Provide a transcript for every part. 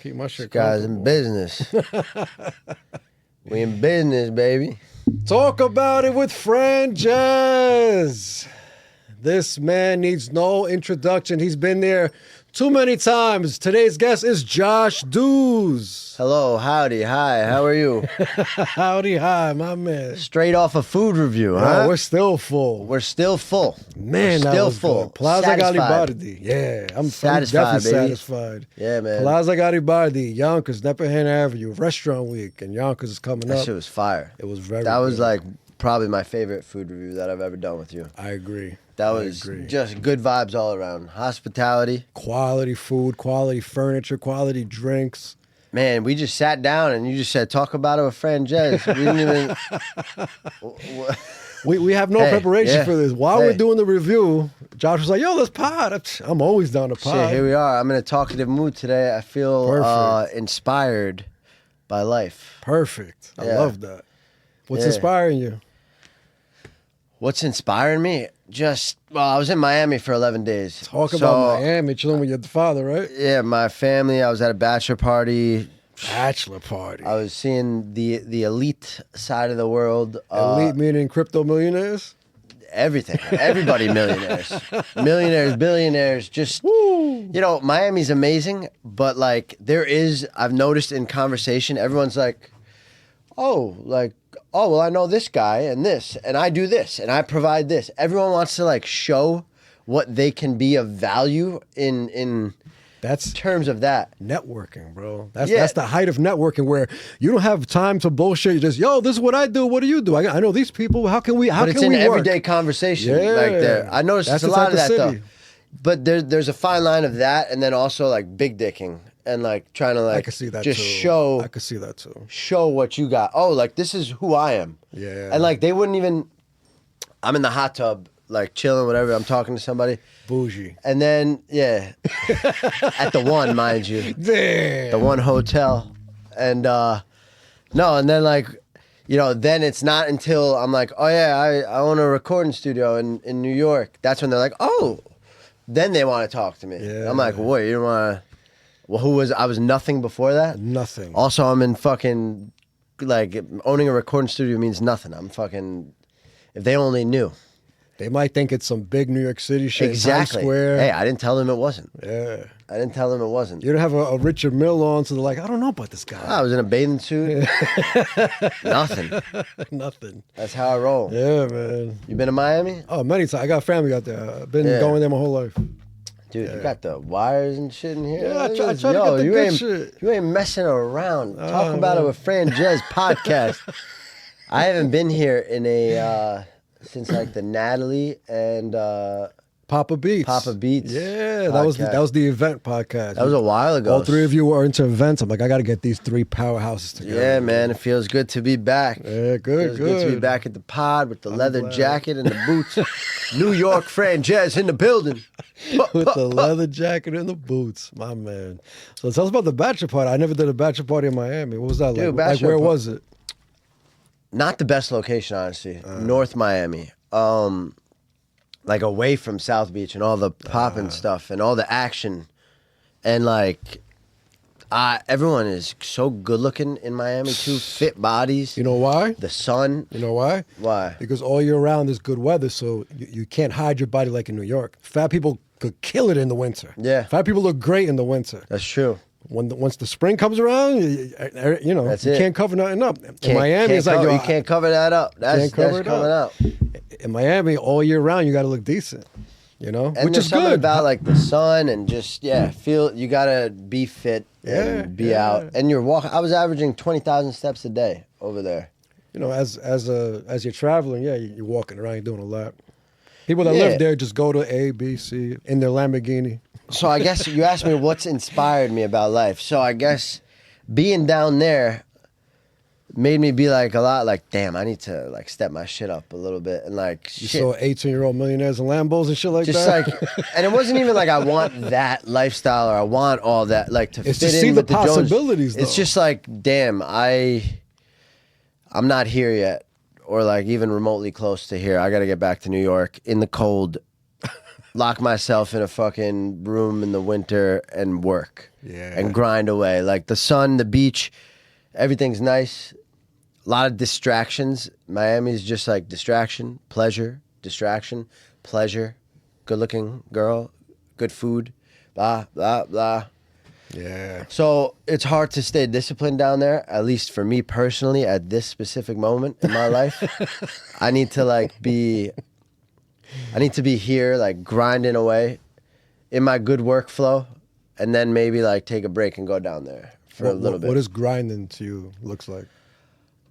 Keep my shit Guys in business. We in business, baby. Talk about it with Franjez. This man needs no introduction. He's been there too many times. Today's guest is Josh Dooz. Hello, howdy, hi, how are you? Howdy, hi, my man. Straight off a food review, huh? We're still full. We're still full. Man, we're still full. Good. Plaza Satisfied. Garibaldi. Yeah, I'm Satisfied, definitely baby. satisfied. Yeah, man. Plaza Garibaldi, Yonkers, Nepperhan Avenue, Restaurant Week, and Yonkers is coming That up. shit was fire. It was very That was good. like probably my favorite food review that I've ever done with you. I agree. That was just good vibes all around. Hospitality. Quality food, quality furniture, quality drinks. Man, we just sat down and you just said, talk about it with Franjez. We didn't even... We have no preparation for this. While we're doing the review, Josh was like, yo, let's pod. I'm always down to pod. Shit, here we are. I'm in a talkative mood today. I feel inspired by life. Perfect. I love that. What's inspiring you? What's inspiring me? I was in Miami for 11 days. Talk about Miami, chilling with your father, right? Yeah, my family. I was at a bachelor party. Bachelor party. I was seeing the elite side of the world. Elite meaning crypto millionaires? Everything. Everybody millionaires. Millionaires, billionaires. Just, you know, Miami's amazing. But like I've noticed in conversation, everyone's like, oh, well, I know this guy and this, and I do this, and I provide this. Everyone wants to like show what they can be of value in terms of that. Networking, bro. That's the height of networking, where you don't have time to bullshit. You just, yo, this is what I do. What do you do? I know these people. How can we work? But it's an everyday conversation. Yeah. Like there. I noticed That's a lot of that city. though. But there's a fine line of that, and then also like big dicking. And like trying to like I can see that just too. show. I could see that too. Show what you got. Oh, like this is who I am. Yeah. And like they wouldn't even. I'm in the hot tub, like chilling, whatever. I'm talking to somebody. Bougie. And then at the one, mind you. Damn. The one hotel, and no, and then like, you know, then it's not until I'm like, oh yeah, I own a recording studio in New York. That's when they're like, oh, then they want to talk to me. Yeah. I'm like, wait, you don't want to. Well, I was nothing before that? Nothing. Also, I'm in fucking, like, owning a recording studio means nothing. I'm fucking, if they only knew. They might think it's some big New York City shit. Exactly. Times Square. Hey, I didn't tell them it wasn't. Yeah. I didn't tell them it wasn't. You don't have a Richard Mill on, so they're like, I don't know about this guy. I was in a bathing suit. Nothing. Nothing. That's how I roll. Yeah, man. You been to Miami? Oh, many times. I got family out there. I've been going there my whole life. Dude, you got the wires and shit in here. Yeah, I try to get the good shit. You ain't messing around. Talk about it with Franjez podcast. I haven't been here in since like the Natalie and Papa Beats. Papa Beats. Yeah, that was the event podcast. That was a while ago. All three of you were into events. I'm like, I got to get these three powerhouses together. Yeah, man, it feels good to be back. Yeah, good, Feels good to be back at the pod with the leather jacket and the boots. New York Franjez in the building. With the leather jacket and the boots, my man. So tell us about the bachelor party. I never did a bachelor party in Miami. What was that like? Like, where was it? Not the best location, honestly. North Miami. Like away from South Beach and all the poppin' stuff and all the action. And like, everyone is so good looking in Miami too. Fit bodies. You know why? The sun. You know why? Why? Because all year round is good weather, so you can't hide your body like in New York. Fat people could kill it in the winter. Yeah. Fat people look great in the winter. That's true. Once the spring comes around, you know, you can't cover nothing up. In Miami, it's like, you can't cover that up. That's coming out. In Miami, all year round, you got to look decent, you know, and which is something good. about like the sun and just feel you gotta be fit and be out. And you're walking. I was averaging 20,000 steps a day over there. You know, as you're traveling, you're walking around, you're doing a lot. People that live there just go to A, B, C in their Lamborghini. So I guess you asked me what's inspired me about life. So I guess being down there made me be like a lot like, damn, I need to like step my shit up a little bit and like you saw 18-year-old millionaires and Lambos and shit like just that. Just like, and it wasn't even like I want that lifestyle or I want all that like to it's fit to in see with the Jones. possibilities. Though. It's just like, damn, I'm not here yet, or like even remotely close to here. I got to get back to New York in the cold. lock myself in a fucking room in the winter and work. Yeah. And grind away. Like the sun, the beach, everything's nice. A lot of distractions. Miami's just like distraction, pleasure, good looking girl, good food, blah, blah, blah. Yeah. So it's hard to stay disciplined down there, at least for me personally at this specific moment in my life. I need to be here, like grinding away in my good workflow, and then maybe like take a break and go down there for a little bit. What does grinding to you looks like?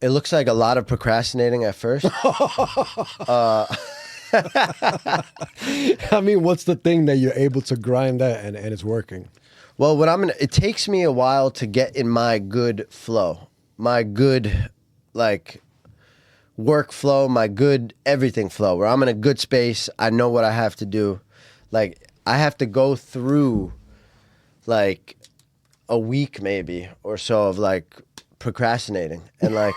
It looks like a lot of procrastinating at first. I mean, what's the thing that you're able to grind that and it's working? Well, it takes me a while to get in my good flow, my good like workflow, my good everything flow, where I'm in a good space. I know what I have to do. Like I have to go through like a week maybe or so of like procrastinating and like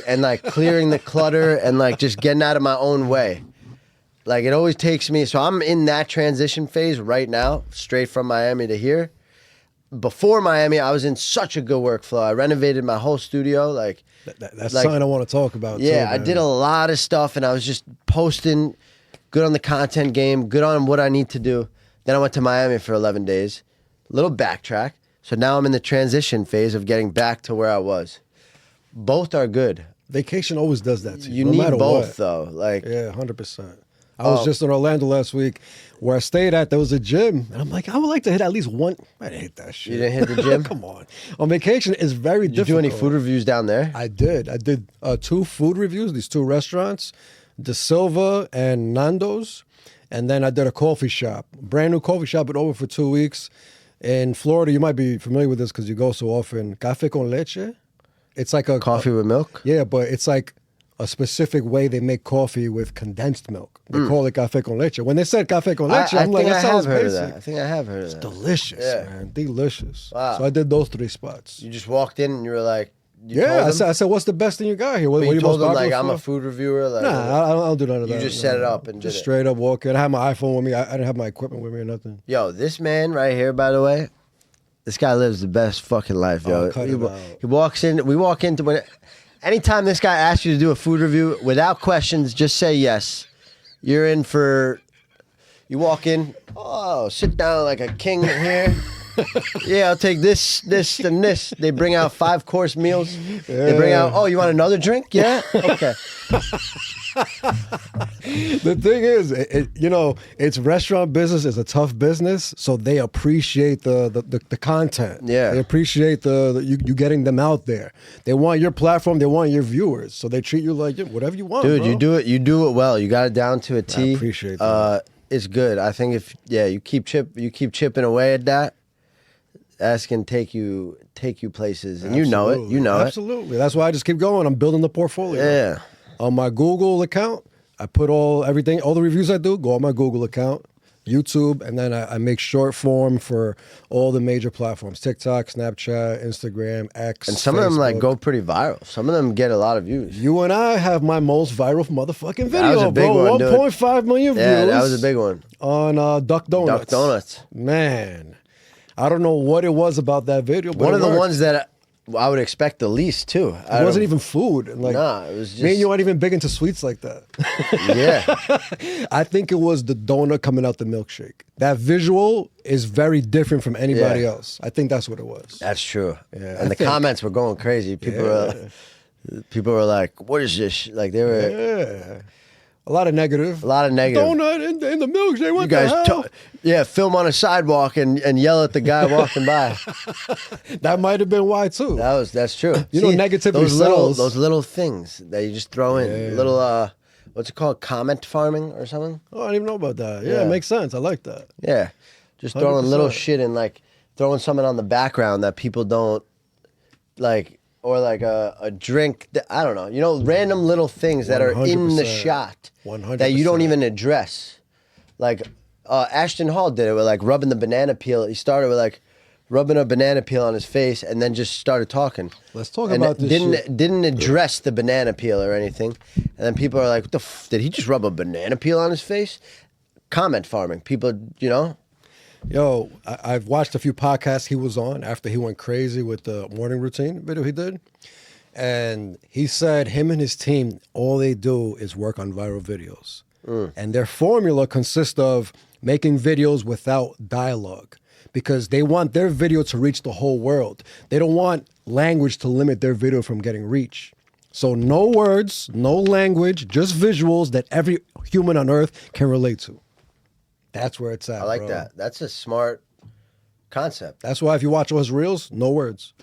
and like clearing the clutter and like just getting out of my own way. Like it always takes me, so I'm in that transition phase right now, straight from Miami to here. Before Miami, I was in such a good workflow. I renovated my whole studio. Like that's something I want to talk about. Yeah, too, I did a lot of stuff, and I was just posting, good on the content game, good on what I need to do. Then I went to Miami for 11 days, little backtrack. So now I'm in the transition phase of getting back to where I was. Both are good. Vacation always does that to you. You no need matter both, what. though. Like, yeah, 100%. I was just in Orlando last week where I stayed at. There was a gym. And I'm like, I would like to hit at least one. I didn't hit that shit. You didn't hit the gym? Come on. On vacation, it's very Did you difficult. do any food reviews down there? I did. I did 2 food reviews, these 2 restaurants, De Silva and Nando's. And then I did a coffee shop, brand new coffee shop, been over for 2 weeks. In Florida, you might be familiar with this because you go so often. Café con leche. It's like a Coffee with milk? Yeah, but it's like a specific way they make coffee with condensed milk. They call it café con leche. When they said café con leche, I'm like, that sounds basic. I think I have heard of that. Delicious, Yeah. man. Delicious. Wow. So I did those 3 spots. You just walked in and you were like, Yeah, I said, what's the best thing you got here? What But are you you most told them popular like, I'm for? a food reviewer? Like, Nah, I don't do none of that. You just set it up and just did it. straight up walk in. I had my iPhone with me. I didn't have my equipment with me or nothing. Yo, this man right here, by the way, this guy lives the best fucking life, yo. Oh, cut it out. He walks in, we walk into, anytime this guy asks you to do a food review, without questions, just say yes. You're in for, you walk in, sit down like a king here. Yeah, I'll take this, and this. They bring out 5-course meals. They bring out, you want another drink? Yeah? Okay. The thing is, it's restaurant business is a tough business, so they appreciate the content. Yeah. They appreciate you getting them out there. They want your platform. They want your viewers, so they treat you like whatever you want. Dude, bro. you do it well. You got it down to a T. I appreciate that. It's good. I think if you keep chipping away at that, that's gonna take you places, and you know it. You know Absolutely. That's why I just keep going. I'm building the portfolio. Yeah. On my Google account, I put all the reviews I do go on my Google account, YouTube, and then I make short form for all the major platforms: TikTok, Snapchat, Instagram, X. And some of them like Facebook. go pretty viral. Some of them get a lot of views. You and I have my most viral motherfucking video, That was a big bro. one, dude. 1.5 million views. Yeah, that was a big one. On Duck Donuts. Duck Donuts. Man, I don't know what it was about that video, but One of the worked. ones that I would expect the least too. It wasn't even food. And like, Nah, it was just. me and you aren't even big into sweets like that. Yeah. I think it was the donut coming out the milkshake. That visual is very different from anybody Yeah. else. I think that's what it was. That's true. Yeah, And I the think- comments were going crazy. People were like, "What is this?" Like they were Yeah. A lot of negative. a lot of negative. Donut in the milkshake. What You guys, the hell? film on a sidewalk and yell at the guy walking by. That might have been why too. That's true. You know, negativity those sells. little things that you just throw in. Yeah. Little what's it called? Comment farming or something? Oh, I didn't even know about that. Yeah, Yeah. it makes sense. I like that. Yeah. Just throwing little 100%. shit in, like throwing something on the background that people don't like, or like a drink that, I don't know. You know, random little things that are in the 100%. shot 100%. that you don't even address. Like Ashton Hall did it with like rubbing the banana peel. He started with like rubbing a banana peel on his face and then just started talking. Let's talk And about this shit. didn't address the banana peel or anything. And then people are like, did he just rub a banana peel on his face? comment farming. People, you know. Yo, I've watched a few podcasts he was on after he went crazy with the morning routine video he did. And he said him and his team, all they do is work on viral videos. And their formula consists of making videos without dialogue because they want their video to reach the whole world. They don't want language to limit their video from getting reach. So no words, no language, just visuals that every human on earth can relate to. That's where it's at. I like bro. that. That's a smart concept. That's why if you watch all his reels, no words,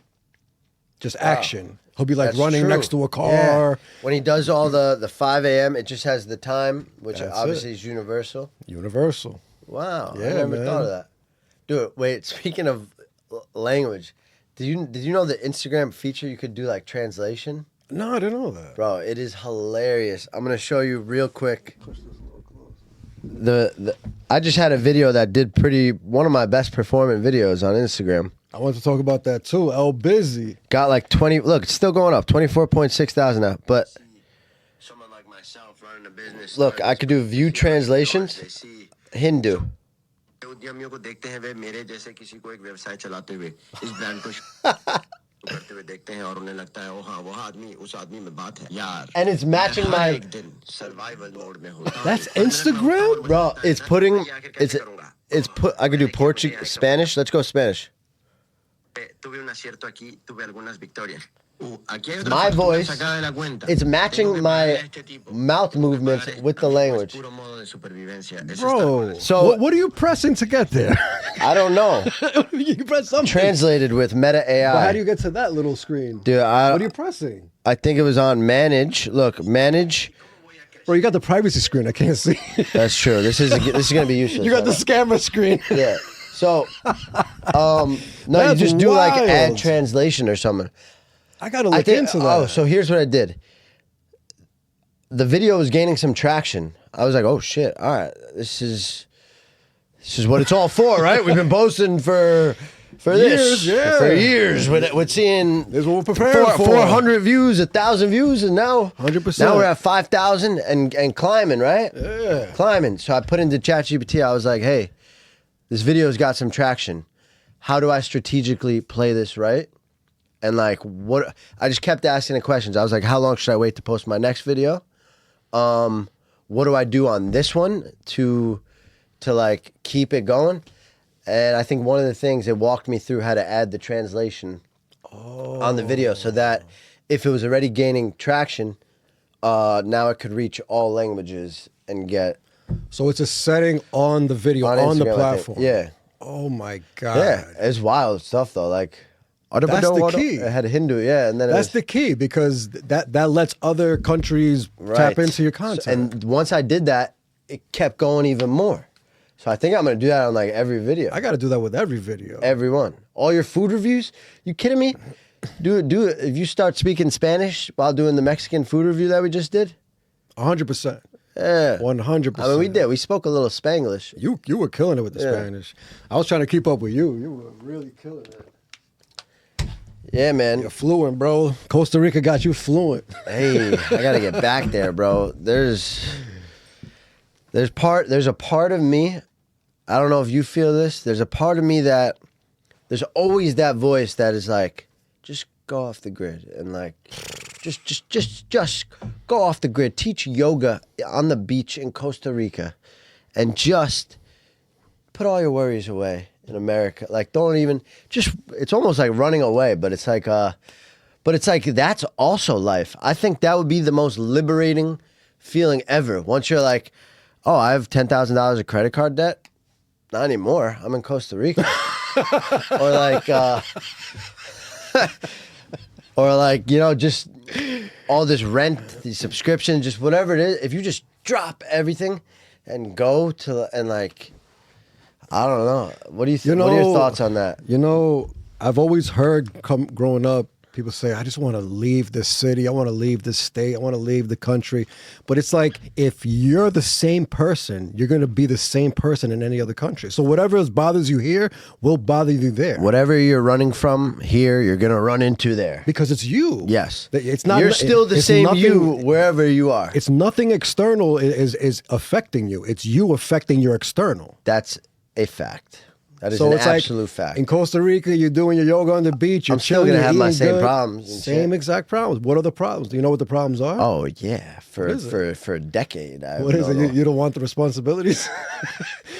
just action. He'll be like That's running true. next to a car. Yeah. When he does all the 5 a.m., it just has the time, which That's obviously it. is universal. Universal. Wow, I Yeah, never man. thought of that. Dude, wait. Speaking of language, did you know the Instagram feature you could do like translation? No, I didn't know that. Bro, it is hilarious. I'm gonna show you real quick. I just had a video that did one of my best performing videos on Instagram. I want to talk about that too. El Busy. Got like 20. Look, it's still going up. 24.6 thousand now. But someone like myself running a business. look, I could do view translations. Hindu. उद्यमियों को देखते हैं वे मेरे जैसे किसी को एक व्यवसाय चलाते हुए इस ब्रांड को करते हुए देखते हैं और उन्हें लगता है ओ हाँ वो आदमी उस आदमी में बात है यार. And it's matching my. एक दिन survival mode में होता हूँ. That's Instagram? Bro, it's putting. I could do Portuguese, Spanish. Let's go Spanish. Tuve un acierto aquí, tuve algunas victorias. My voice, it's matching my mouth movements with the language. Bro, So- what are you pressing to get there? I don't know. You press something. Translated with Meta AI. But how do you get to that little screen? Dude, What are you pressing? I think it was on manage. Look, manage. Bro, you got the privacy screen. I can't see. That's true. This is gonna be useless. You got the scammer screen. Yeah. So, no, you That's just do like wild. add translation or something. I got to look into that. Oh, so here's what I did. The video was gaining some traction. I was like, oh shit! All right, this is what it's all for, right? We've been posting for this Years, yeah. for years. With seeing This is what we're preparing for. 400 views, 1,000 views, and now 100%. Now we're at 5,000 and climbing, right? Yeah. Climbing. So I put into ChatGPT. I was like, hey, this video's got some traction. How do I strategically play this right? And like, what? I just kept asking the questions. I was like, how long should I wait to post my next video? What do I do on this one to like keep it going? And I think one of the things it walked me through how to add the translation on the video so that if it was already gaining traction, now it could reach all languages and get So it's a setting on the video, on, the Instagram, I think. platform. Yeah. Oh my God. Yeah, it's wild stuff though. Like, That's the key. It had Hindu, yeah, and then That's the key because that lets other countries tap into your content. And once I did that, it kept going even more. So I think I'm gonna do that on like every video. I got to do that with every video. Every one. All your food reviews? You kidding me? Do it. If you start speaking Spanish while doing the Mexican food review that we just did, 100%. yeah, 100%. I mean, we did. We spoke a little Spanglish. You were killing it with the Yeah. Spanish. I was trying to keep up with you. You were really killing it. Yeah, man. You're fluent, bro. Costa Rica got you fluent. Hey, I gotta get back there, bro. There's a part of me. I don't know if you feel this. There's a part of me that there's always that voice that is like, just go off the grid and like, just go off the grid. Teach yoga on the beach in Costa Rica, and just put all your worries away in America. Like, don't even just. It's almost like running away, but it's like, that's also life. I think that would be the most liberating feeling ever. Once you're like, oh, I have $10,000 of credit card debt. Not anymore. I'm in Costa Rica. Or like, just all this rent, these subscriptions, just whatever it is. If you just drop everything and go to, and like, I don't know. What do you think? What are your thoughts on that? You know, I've always heard growing up People say, I just want to leave this city. I want to leave this state. I want to leave the country. But it's like, if you're the same person, you're going to be the same person in any other country. So whatever bothers you here will bother you there. Whatever you're running from here, you're going to run into there. Because it's you. Yes. It's not. You're still the same you wherever you are. It's nothing external is affecting you. It's you affecting your external. That's a fact. That is an absolute fact. In Costa Rica, you're doing your yoga on the beach. You're I'm still going to have my same problems. Same exact problems. What are the problems? Do you know what the problems are? Oh, yeah. For a decade. What is it? You don't want the responsibilities?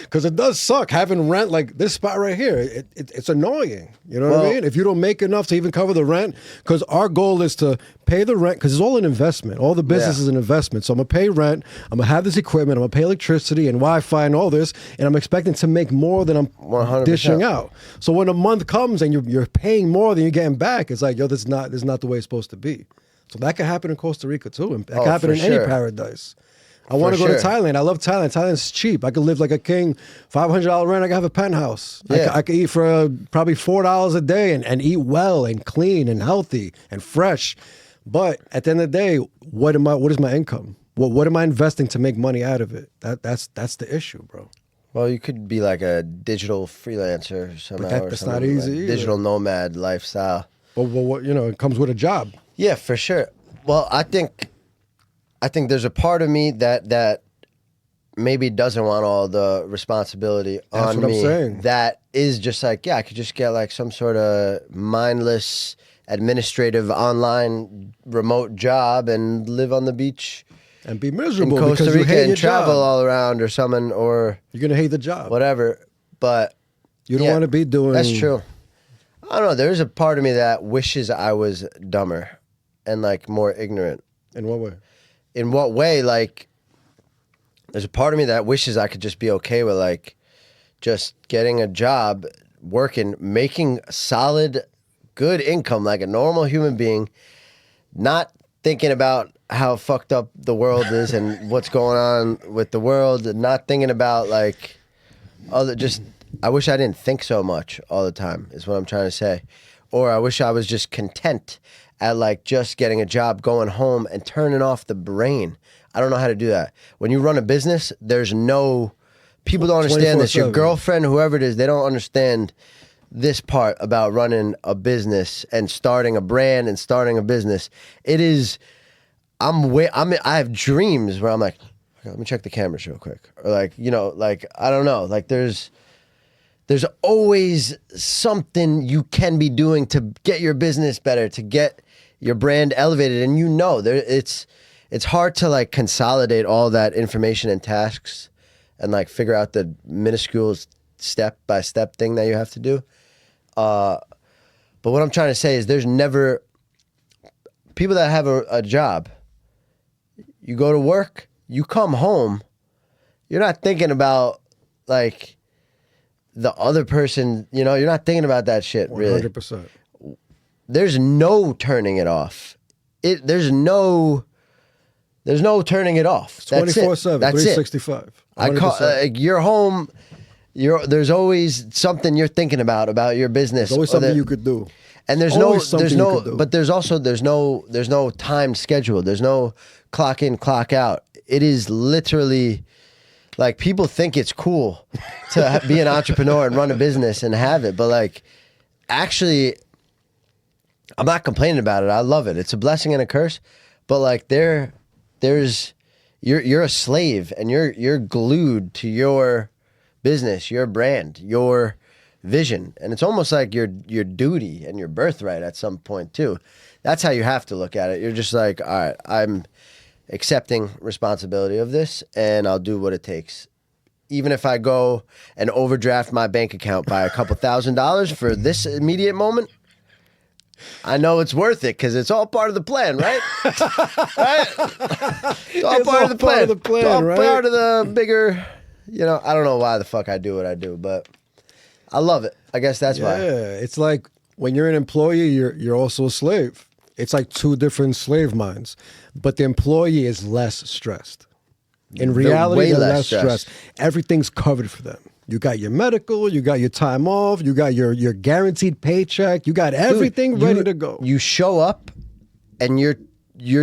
Because it does suck having rent like this spot right here. It's annoying. You know what I mean? If you don't make enough to even cover the rent, because our goal is to pay the rent, because it's all an investment. All the business is an investment. So I'm going to pay rent. I'm going to have this equipment. I'm going to pay electricity and Wi-Fi and all this. And I'm expecting to make more than I'm 100%. dishing out. So when a month comes and you're paying more than you're getting back, it's like, yo, this is not the way it's supposed to be. So that could happen in Costa Rica too. And that could happen in any paradise. I want to go to Thailand. I love Thailand. Thailand's cheap. I could live like a king. $500 rent. I could have a penthouse. Yeah. I could eat for probably $4 a day and eat well and clean and healthy and fresh. But at the end of the day, what is my income? What am I investing to make money out of it? That's the issue, bro. Well, you could be like a digital freelancer somehow. But that's not easy like either. Digital nomad lifestyle. But what it comes with a job. Yeah, for sure. Well, I think there's a part of me that maybe doesn't want all the responsibility That's on what me. I'm saying. That is just like, I could just get like some sort of mindless administrative online remote job and live on the beach And be in miserable Costa because you Rica hate and your travel job. all around or something, or You're going to hate the job. whatever. But You don't want to be doing... that's true. I don't know. There's a part of me that wishes I was dumber and like more ignorant. In what way? In what way? Like, there's a part of me that wishes I could just be okay with like just getting a job, working, making solid, good income like a normal human being, not thinking about how fucked up the world is and what's going on with the world, and not thinking about like I wish I didn't think so much all the time is what I'm trying to say. Or I wish I was just content at like just getting a job, going home and turning off the brain. I don't know how to do that. When you run a business, there's no, people don't understand this. Your 24/7. girlfriend, whoever it is, they don't understand this part about running a business and starting a brand and starting a business. It is, I have dreams where I'm like, okay, let me check the cameras real quick. Or like, like, I don't know, like there's always something you can be doing to get your business better, to get your brand elevated. And it's hard to like consolidate all that information and tasks and like figure out the minuscule step-by-step thing that you have to do. But what I'm trying to say is there's never, people that have a job, you go to work, you come home, you're not thinking about like the other person, you're not thinking about that shit really. 100%. There's no turning it off. There's no turning it off. 24/7, That's 365. You're home. There's always something you're thinking about your business. There's always something you could do. And there's no time schedule. There's no clock in, clock out. It is literally like, people think it's cool to be an entrepreneur and run a business and have it, but like, actually, I'm not complaining about it. I love it. It's a blessing and a curse, but like you're a slave and you're glued to your business, your brand, your vision. And it's almost like your duty and your birthright at some point too. That's how you have to look at it. You're just like, all right, I'm accepting responsibility of this and I'll do what it takes. Even if I go and overdraft my bank account by a couple $1,000s for this immediate moment, I know it's worth it because it's all part of the plan, right? Right? It's all part of the plan. It's all part of the bigger, I don't know why the fuck I do what I do, but I love it. I guess that's why. Yeah, it's like when you're an employee, you're also a slave. It's like two different slave minds, but the employee is less stressed. In reality, they're less stressed. Everything's covered for them. You got your medical, you got your time off, you got your guaranteed paycheck, you got everything ready to go. You show up and you're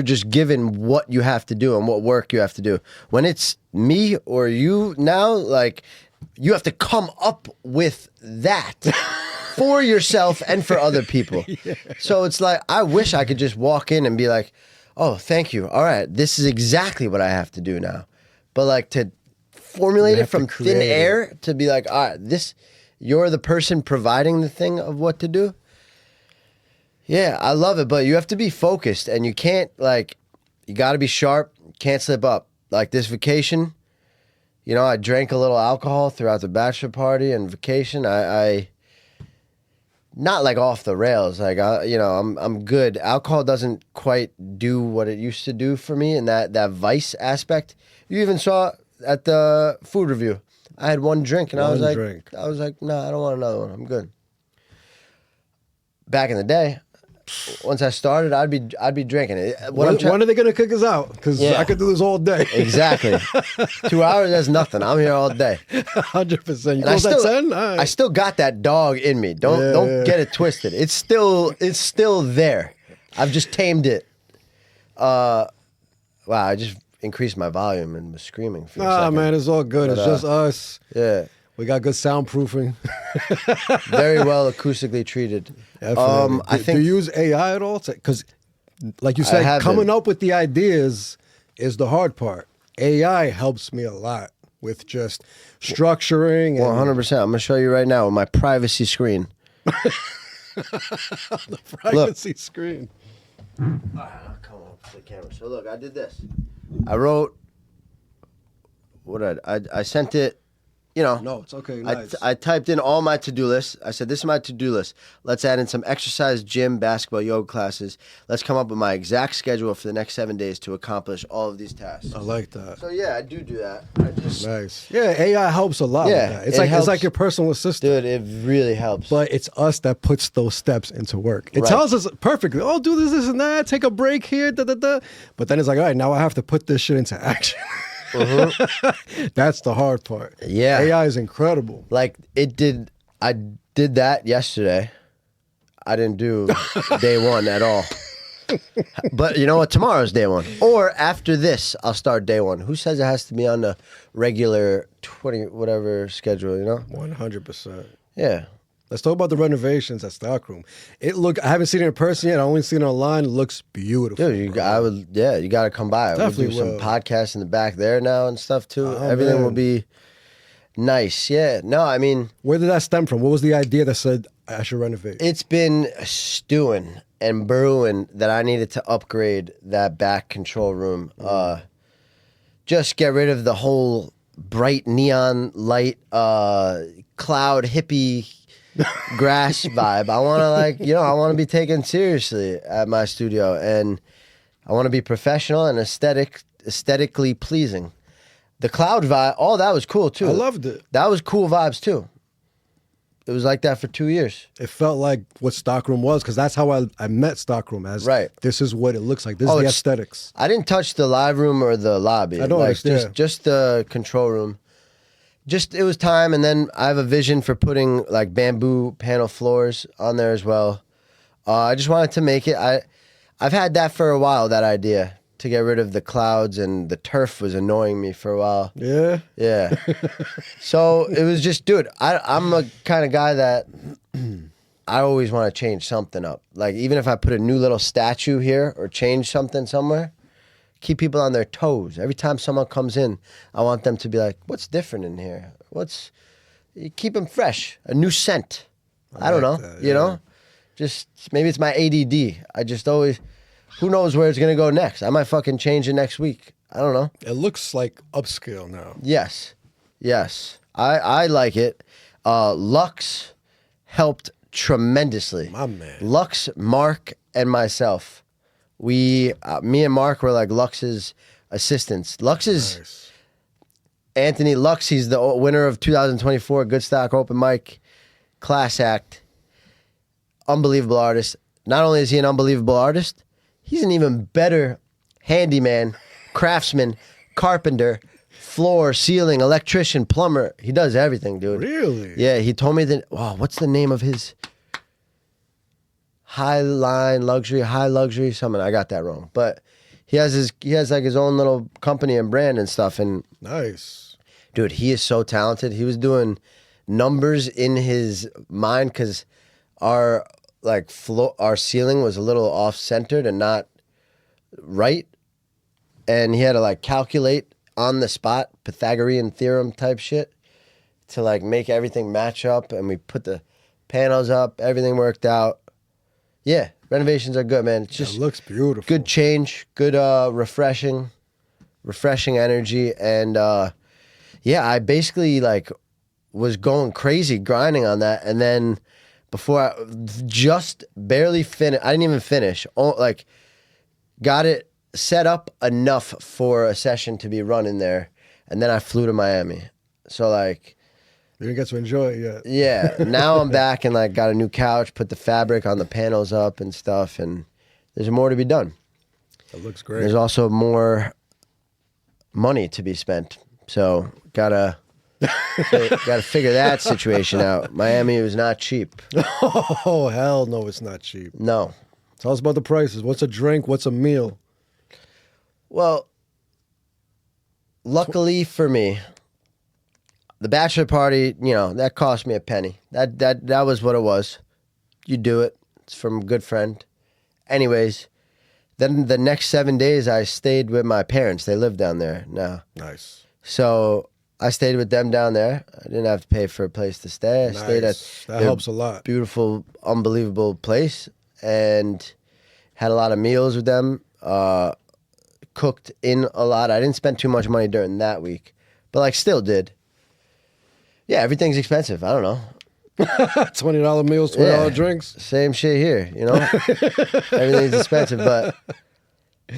just given what you have to do and what work you have to do. When it's me or you now, like, you have to come up with that for yourself and for other people. Yeah. So it's like, I wish I could just walk in and be like, oh, thank you. All right, this is exactly what I have to do now. But like to formulate it from thin air to be like, all right, you're the person providing the thing of what to do. Yeah, I love it, but you have to be focused and you can't you got to be sharp, can't slip up. Like this vacation, I drank a little alcohol throughout the bachelor party and vacation. I not like off the rails. Like I'm good. Alcohol doesn't quite do what it used to do for me in that vice aspect. You even saw at the food review, I had one drink and I was like, no, I don't want another one. I'm good. Back in the day, once I started, I'd be drinking it. When are they gonna kick us out? Because I could do this all day. Exactly. 2 hours, that's nothing. I'm here all day. 100%. You close at 10? Right. I still got that dog in me. Don't get it twisted. It's still there. I've just tamed it. Wow, I just increased my volume and was screaming for a second. Man, it's all good. It's just us. Yeah. We got good soundproofing. Very well acoustically treated. I think. Do you use AI at all? Because, like you said, coming up with the ideas is the hard part. AI helps me a lot with just structuring. 100%. I'm going to show you right now with my privacy screen. The privacy screen. All right, I'll come up to the camera. So look, I did this. I wrote. I sent it. No, it's okay. Nice. I typed in all my to-do lists. I said, this is my to-do list. Let's add in some exercise, gym, basketball, yoga classes. Let's come up with my exact schedule for the next 7 days to accomplish all of these tasks. I like that. So yeah, I do that. Nice. Yeah, AI helps a lot. Yeah, with that. It's like your personal assistant. Dude, it really helps. But it's us that puts those steps into work. It tells us perfectly, oh, do this, and that, take a break here, da. But then it's like, all right, now I have to put this shit into action. That's the hard part. Yeah. AI is incredible. Like I did that yesterday. I didn't do day one at all. But you know what? Tomorrow's day one. Or after this, I'll start day one. Who says it has to be on the regular 20 whatever schedule, 100%. Yeah. Let's talk about the renovations at StockRoom. I haven't seen it in person yet. I only seen it online. It looks beautiful. Dude, you got to come by. Definitely we'll do some podcasts in the back there now and stuff too. Everything will be nice. Yeah. No, I mean, where did that stem from? What was the idea that said I should renovate? It's been stewing and brewing that I needed to upgrade that back control room. Just get rid of the whole bright neon light, cloud hippie grass vibe. I want to I want to be taken seriously at my studio, and I want to be professional and aesthetically pleasing. The cloud vibe, all that was cool too. I loved it. That was cool vibes too. It was like that for 2 years. It felt like what StockRoom was, because that's how I met StockRoom as. Right. This is what it looks like. This is the aesthetics. I didn't touch the live room or the lobby. I don't understand. Just the control room. It was time, and then I have a vision for putting like bamboo panel floors on there as well. I just wanted to make it. I've had that for a while, that idea to get rid of the clouds, and the turf was annoying me for a while. Yeah? Yeah. So it was just, dude, I'm a kind of guy that I always want to change something up. Like even if I put a new little statue here or change something somewhere, keep people on their toes. Every time someone comes in, I want them to be like, what's different in here? You keep them fresh, a new scent. I don't know, that, Just maybe it's my ADD. I just always, who knows where it's going to go next? I might fucking change it next week. I don't know. It looks like upscale now. Yes. I like it. Lux helped tremendously. My man. Lux, Mark, and myself. Me and Mark were like Lux's assistants. Nice. Anthony Lux, he's the winner of 2024 Good Stock Open Mic Class Act. Unbelievable artist. Not only is he an unbelievable artist, he's an even better handyman, craftsman, carpenter, floor, ceiling, electrician, plumber. He does everything, dude. Really? Yeah, he told me that. Oh, what's the name of his high luxury, something. I got that wrong. But he has like his own little company and brand and stuff. And Nice. dude, he is so talented. He was doing numbers in his mind because our ceiling was a little off centered and not right, and he had to like calculate on the spot Pythagorean theorem type shit to like make everything match up. And we put the panels up, everything worked out. Yeah, renovations are good, man. It's just It looks beautiful. good change, good refreshing energy. And yeah, I basically like was going crazy grinding on that. And then before I just barely finished, I didn't even finish. Like got it set up enough for a session to be run in there. And then I flew to Miami. So like, You didn't get to enjoy it yet. yeah, now I'm back and like got a new couch, put the fabric on the panels up and stuff. And there's more to be done. It looks great. There's also more money to be spent. So gotta figure that situation out. Miami was not cheap. Oh, hell no, it's not cheap. No. Tell us about the prices. What's a drink? What's a meal? Well, luckily for me, the bachelor party, you know, that cost me a penny. That was what it was. You do it. It's from a good friend. Anyways, then the next 7 days I stayed with my parents. They live down there now. Nice. So I stayed with them down there. I didn't have to pay for a place to stay. I stayed at That their helps a lot. beautiful, unbelievable place and had a lot of meals with them. Cooked in a lot. I didn't spend too much money during that week, but like still did. Yeah, everything's expensive. I don't know. $20 meals, $20 drinks. Same shit here, you know? Everything's expensive, but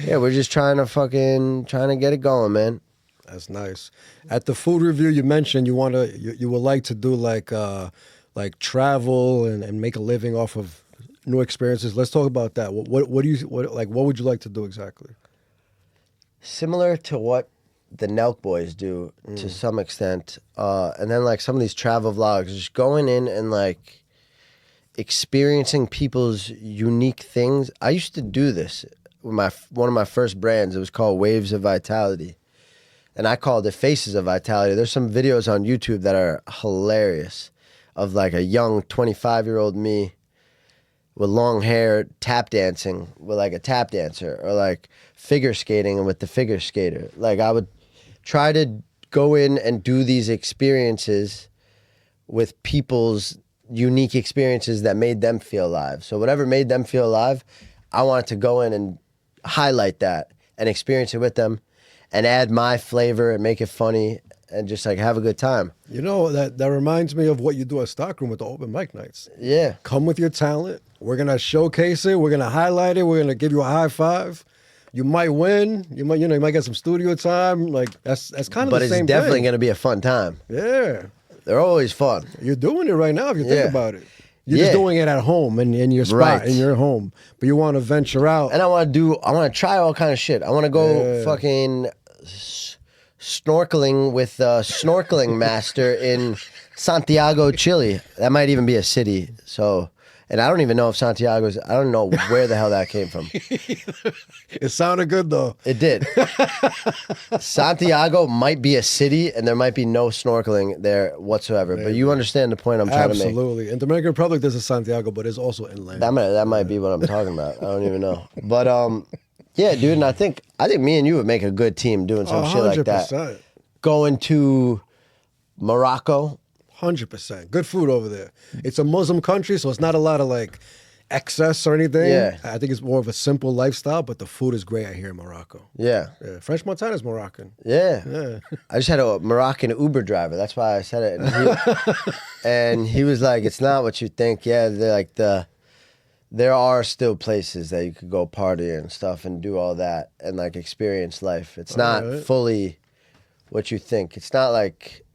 yeah, we're just trying to get it going, man. That's nice. At the food review, you mentioned you would like to do like travel and make a living off of new experiences. Let's talk about that. What would you like to do exactly? Similar to what the Nelk boys do to some extent. And then like some of these travel vlogs, just going in and like experiencing people's unique things. I used to do this with one of my first brands. It was called Waves of Vitality. And I called it Faces of Vitality. There's some videos on YouTube that are hilarious of like a young 25-year-old me with long hair tap dancing with like a tap dancer, or like figure skating with the figure skater. Like I would try to go in and do these experiences with people's unique experiences that made them feel alive. So whatever made them feel alive, I wanted to go in and highlight that and experience it with them and add my flavor and make it funny and just like have a good time. You know, that reminds me of what you do at StockRoom with the open mic nights. Yeah. Come with your talent. We're going to showcase it. We're going to highlight it. We're going to give you a high five. You might win. You might get some studio time. Like that's kind of But the it's same definitely thing. going to be a fun time. Yeah. They're always fun. You're doing it right now if you think Yeah. about it. You're just doing it at home and in your spot, Right. in your home. But you want to venture out. And I want to try all kind of shit. I want to go fucking snorkeling with a snorkeling master in Santiago, Chile. That might even be a city. So, and I don't even know if I don't know where the hell that came from. It sounded good though. It did. Santiago might be a city and there might be no snorkeling there whatsoever. But you understand the point I'm trying to make. Absolutely. In Dominican Republic, there's a Santiago, but it's also inland. That might be what I'm talking about. I don't even know. But yeah, dude, and I think me and you would make a good team doing some shit like that. 100%. Going to Morocco. 100%. Good food over there. It's a Muslim country, so it's not a lot of like excess or anything. Yeah. I think it's more of a simple lifestyle, but the food is great out here in Morocco. Yeah. Yeah. French Montana's Moroccan. Yeah. Yeah. I just had a Moroccan Uber driver. That's why I said it. And he was like, it's not what you think. Yeah, they're like there are still places that you could go party and stuff and do all that and like experience life. It's not fully what you think. It's not like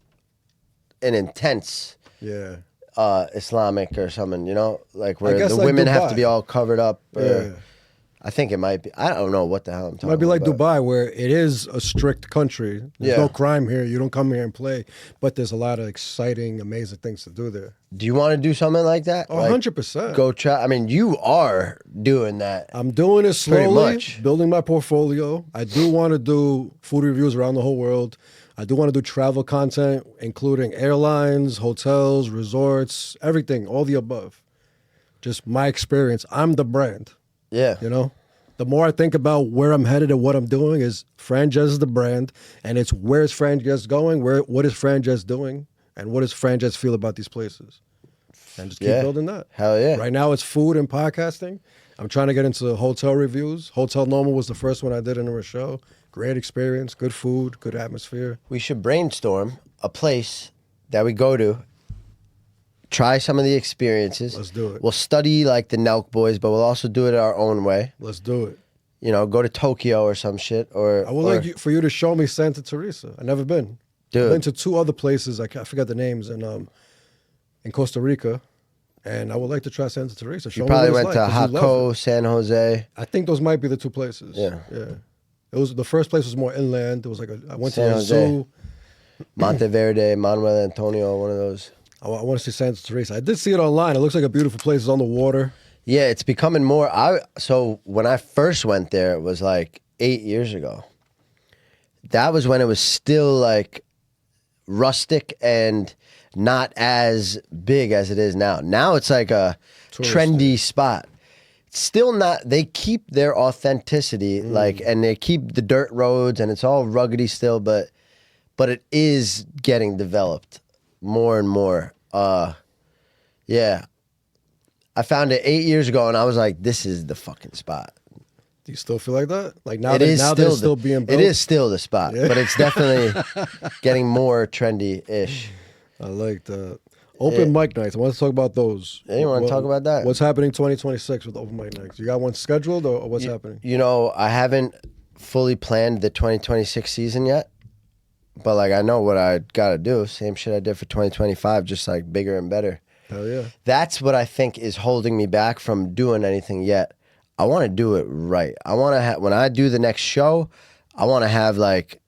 an intense Islamic or something, you know, like where guess the like women have Dubai. to be all covered up. Yeah. I think it might be. I don't know what the hell I'm It talking might be like about. Dubai, where it is a strict country. There's Yeah. no crime here. You don't come here and play. But there's a lot of exciting, amazing things to do there. Do you want to do something like that? Oh, Like, 100%. Go try. I mean, you are doing that. I'm doing it Pretty slowly, much. building my portfolio. I do want to do food reviews around the whole world. I do want to do travel content, including airlines, hotels, resorts, everything, all the above. Just my experience. I'm the brand, Yeah. you know? The more I think about where I'm headed and what I'm doing is Franjez is the brand, and it's where's Franjez going, what is Franjez doing, and what does Franjez feel about these places? And just keep Yeah. building that. Hell yeah. Right now it's food and podcasting. I'm trying to get into hotel reviews. Hotel Normal was the first one I did in a show. Great experience, good food, good atmosphere. We should brainstorm a place that we go to, try some of the experiences. Let's do it. We'll study like the Nelk boys, but we'll also do it our own way. Let's do it. You know, go to Tokyo or some shit. Or I would like for you to show me Santa Teresa. I've never been. Dude. I've been to 2 other places. I forgot the names in Costa Rica, and I would like to try Santa Teresa. Show You me probably what it's went to like, 'cause you love Jaco, it. San Jose, I think those might be the 2 places. Yeah. yeah. It was the first place was more inland. It was like I went San to a Jose. zoo. Monteverde, Manuel Antonio, one of those. I want to see Santa Teresa. I did see it online. It looks like a beautiful place. It's on the water. Yeah, it's becoming more. So when I first went there, it was like 8 years ago. That was when it was still like rustic and not as big as it is now. Now it's like a trendy spot. It's still not. They keep their authenticity, like, and they keep the dirt roads, and it's all ruggedy still, but it is getting developed more and more. Yeah. I found it 8 years ago, and I was like, "This is the fucking spot." Do you still feel like that? Like now It that is now that it's still being built? It is still the spot, but it's definitely getting more trendy-ish. I like that. Open mic nights. I want to talk about those. Yeah, you wanna talk about that? What's happening 2026 with open mic nights? You got one scheduled or what's happening? You know, I haven't fully planned the 2026 season yet, but like I know what I got to do. Same shit I did for 2025, just like bigger and better. Hell yeah. That's what I think is holding me back from doing anything yet. I want to do it right. I want to have, when I do the next show, I want to have like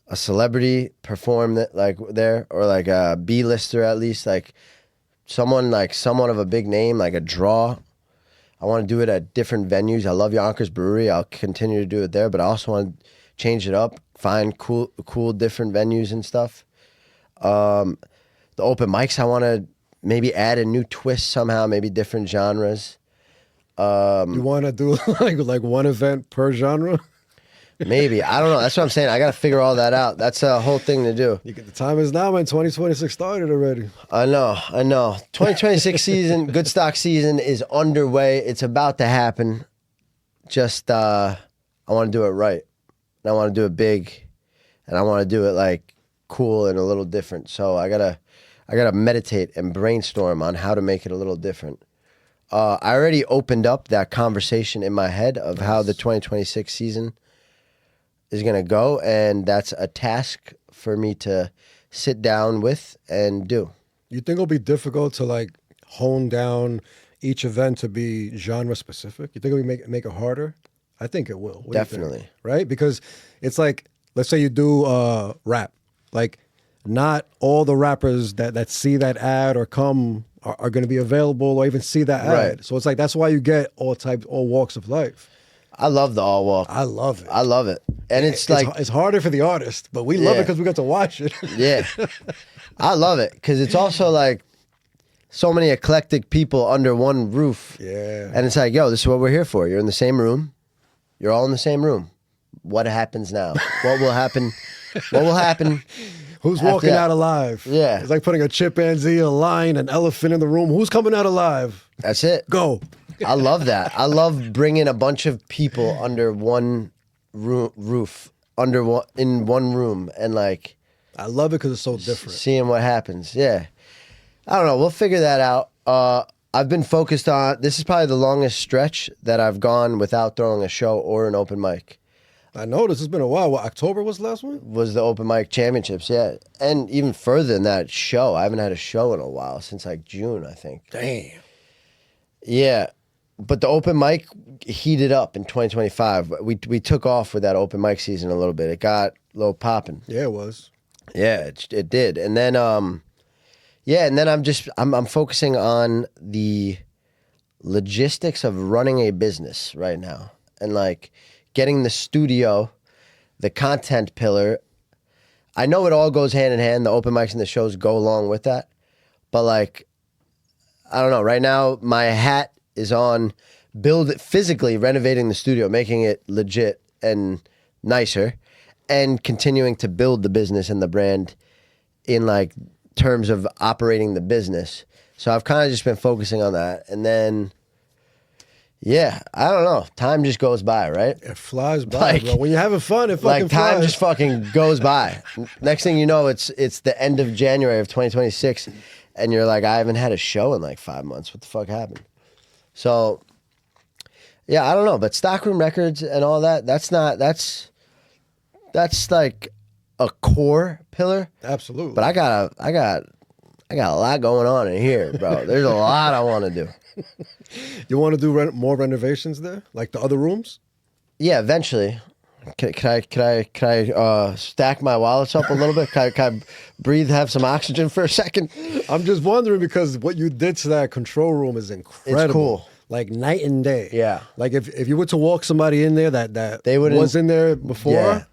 a celebrity perform that like there, or like a B-lister at least, like someone of a big name, like a draw. I want to do it at different venues. I love Yonkers Brewery. I'll continue to do it there, but I also want to change it up, find cool different venues and stuff. The open mics, I want to maybe add a new twist somehow, maybe different genres. You want to do like one event per genre? Maybe. I don't know. That's what I'm saying. I got to figure all that out. That's a whole thing to do. The time is now, man. 2026 started already. I know. 2026 season, good stock season is underway. It's about to happen. Just, I want to do it right. And I want to do it big. And I want to do it like cool and a little different. So I gotta meditate and brainstorm on how to make it a little different. I already opened up that conversation in my head of how the 2026 season is going to go, and that's a task for me to sit down with and do. You think it'll be difficult to like hone down each event to be genre specific? You think it'll make it harder? I think it will. What do you think? Definitely. Right? Because it's like, let's say you do rap. Like, not all the rappers that see that ad or come are going to be available or even see that ad. Right. So it's like, that's why you get all walks of life. I love the all walk. I love it. I love it. And it's like, it's harder for the artist, but we love it Yeah. because we got to watch it. yeah, I love it because it's also like so many eclectic people under one roof. Yeah. And it's like, yo, this is what we're here for. You're in the same room. You're all in the same room. What happens now? What will happen? What will happen? Who's after walking that? out alive? Yeah. It's like putting a chimpanzee, a lion, an elephant in the room. Who's coming out alive? That's it. Go. I love that. I love bringing a bunch of people under one roof, in one room, and like I love it because it's so different. seeing what happens. Yeah, I don't know. We'll figure that out. I've been focused on. This is probably the longest stretch that I've gone without throwing a show or an open mic. I noticed it's been a while. What, October was the last one? Was the open mic championships? Yeah, and even further than that, show. I haven't had a show in a while since like June, I think. Damn. Yeah. but the open mic heated up in 2025. We took off with that open mic season a little bit. It got a little popping. Yeah, it was. Yeah, it did. And then I'm focusing on the logistics of running a business right now, and like getting the studio, the content pillar. I know it all goes hand in hand. The open mics and the shows go along with that, but like, I don't know. Right now, my hat is on physically renovating the studio, making it legit and nicer, and continuing to build the business and the brand in like terms of operating the business. So I've kind of just been focusing on that. And then, yeah, I don't know. Time just goes by, right? It flies by, bro. When you're having fun, it fucking like time flies. just fucking goes by. Next thing you know, it's the end of January of 2026, and you're like, I haven't had a show in like 5 months. What the fuck happened? So, yeah, I don't know. But StockRoom Records and all that, that's like a core pillar. Absolutely. But I got a lot going on in here, bro. There's a lot I want to do. You want to do more renovations there, like the other rooms? Yeah, eventually. Can I stack my wallets up a little bit? Can I breathe, have some oxygen for a second? I'm just wondering because what you did to that control room is incredible. It's cool. Like night and day. Yeah. Like if you were to walk somebody in there that They wouldn't- was in there before, Yeah.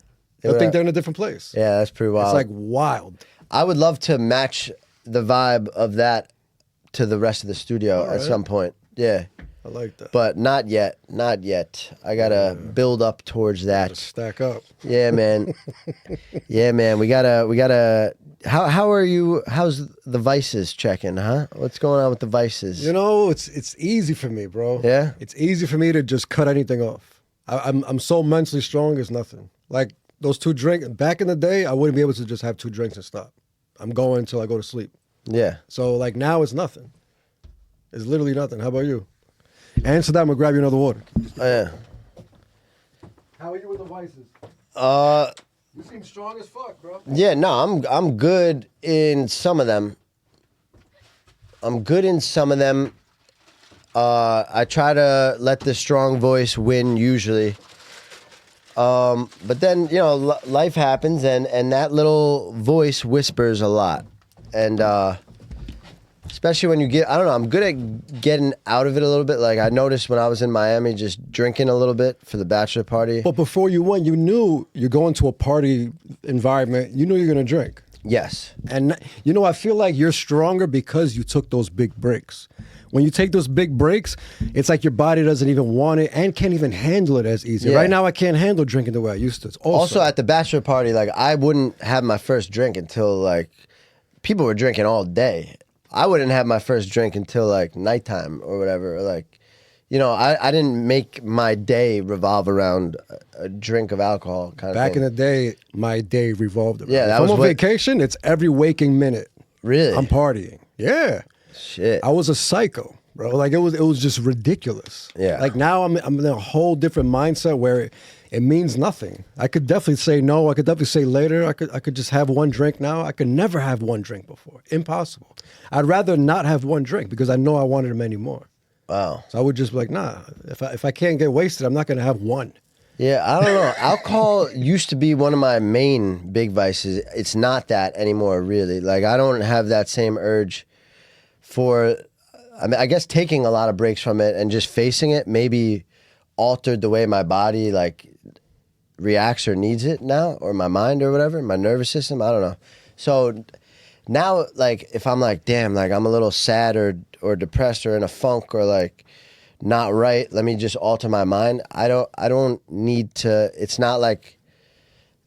they'll think they're in a different place. Yeah, that's pretty wild. It's like wild. I would love to match the vibe of that to the rest of the studio at some point. Yeah. I like that. But not yet. Not yet. I gotta build up towards that. Stack up. Yeah, man. Yeah, man. We gotta. How are you? How's the vices checking? Huh? What's going on with the vices? You know, it's easy for me, bro. Yeah? It's easy for me to just cut anything off. I'm so mentally strong. It's nothing. Like those 2 drinks back in the day, I wouldn't be able to just have 2 drinks and stop. I'm going until I go to sleep. Yeah. So like now it's nothing. It's literally nothing. How about you? Answer that. I'm gonna grab you another water. Yeah. How are you with the vices? You seem strong as fuck, bro. Yeah. No, I'm good in some of them. I try to let the strong voice win usually. But then, you know, life happens and that little voice whispers a lot. And especially when I don't know, I'm good at getting out of it a little bit. Like I noticed when I was in Miami just drinking a little bit for the bachelor party. But before you went, you knew you're going to a party environment. You knew you're gonna drink. Yes. And you know, I feel like you're stronger because you took those big breaks. When you take those big breaks, it's like your body doesn't even want it and can't even handle it as easy. Yeah. Right now, I can't handle drinking the way I used to. Also at the bachelor party, like I wouldn't have my first drink until like people were drinking all day. I wouldn't have my first drink until like nighttime or whatever. Or like, you know, I didn't make my day revolve around a drink of alcohol kind of Back thing. in the day, my day revolved around. Yeah, that if was I'm on what- vacation, it's every waking minute. Really? I'm partying. Yeah. Shit. I was a psycho, bro. Like it was just ridiculous. Yeah. Like now I'm in a whole different mindset where it means nothing. I could definitely say no. I could definitely say later. I could just have 1 drink now. I could never have 1 drink before. Impossible. I'd rather not have 1 drink because I know I wanted many more. Wow. So I would just be like, nah. If I can't get wasted, I'm not gonna have 1. Yeah, I don't know. Alcohol used to be one of my main big vices. It's not that anymore, really. Like I don't have that same urge for. I mean, I guess taking a lot of breaks from it and just facing it maybe altered the way my body like reacts or needs it now, or my mind or whatever, my nervous system. I don't know. So now, like, if I'm like, damn, like I'm a little sad or depressed or in a funk or like not right, let me just alter my mind. I don't need to. It's not like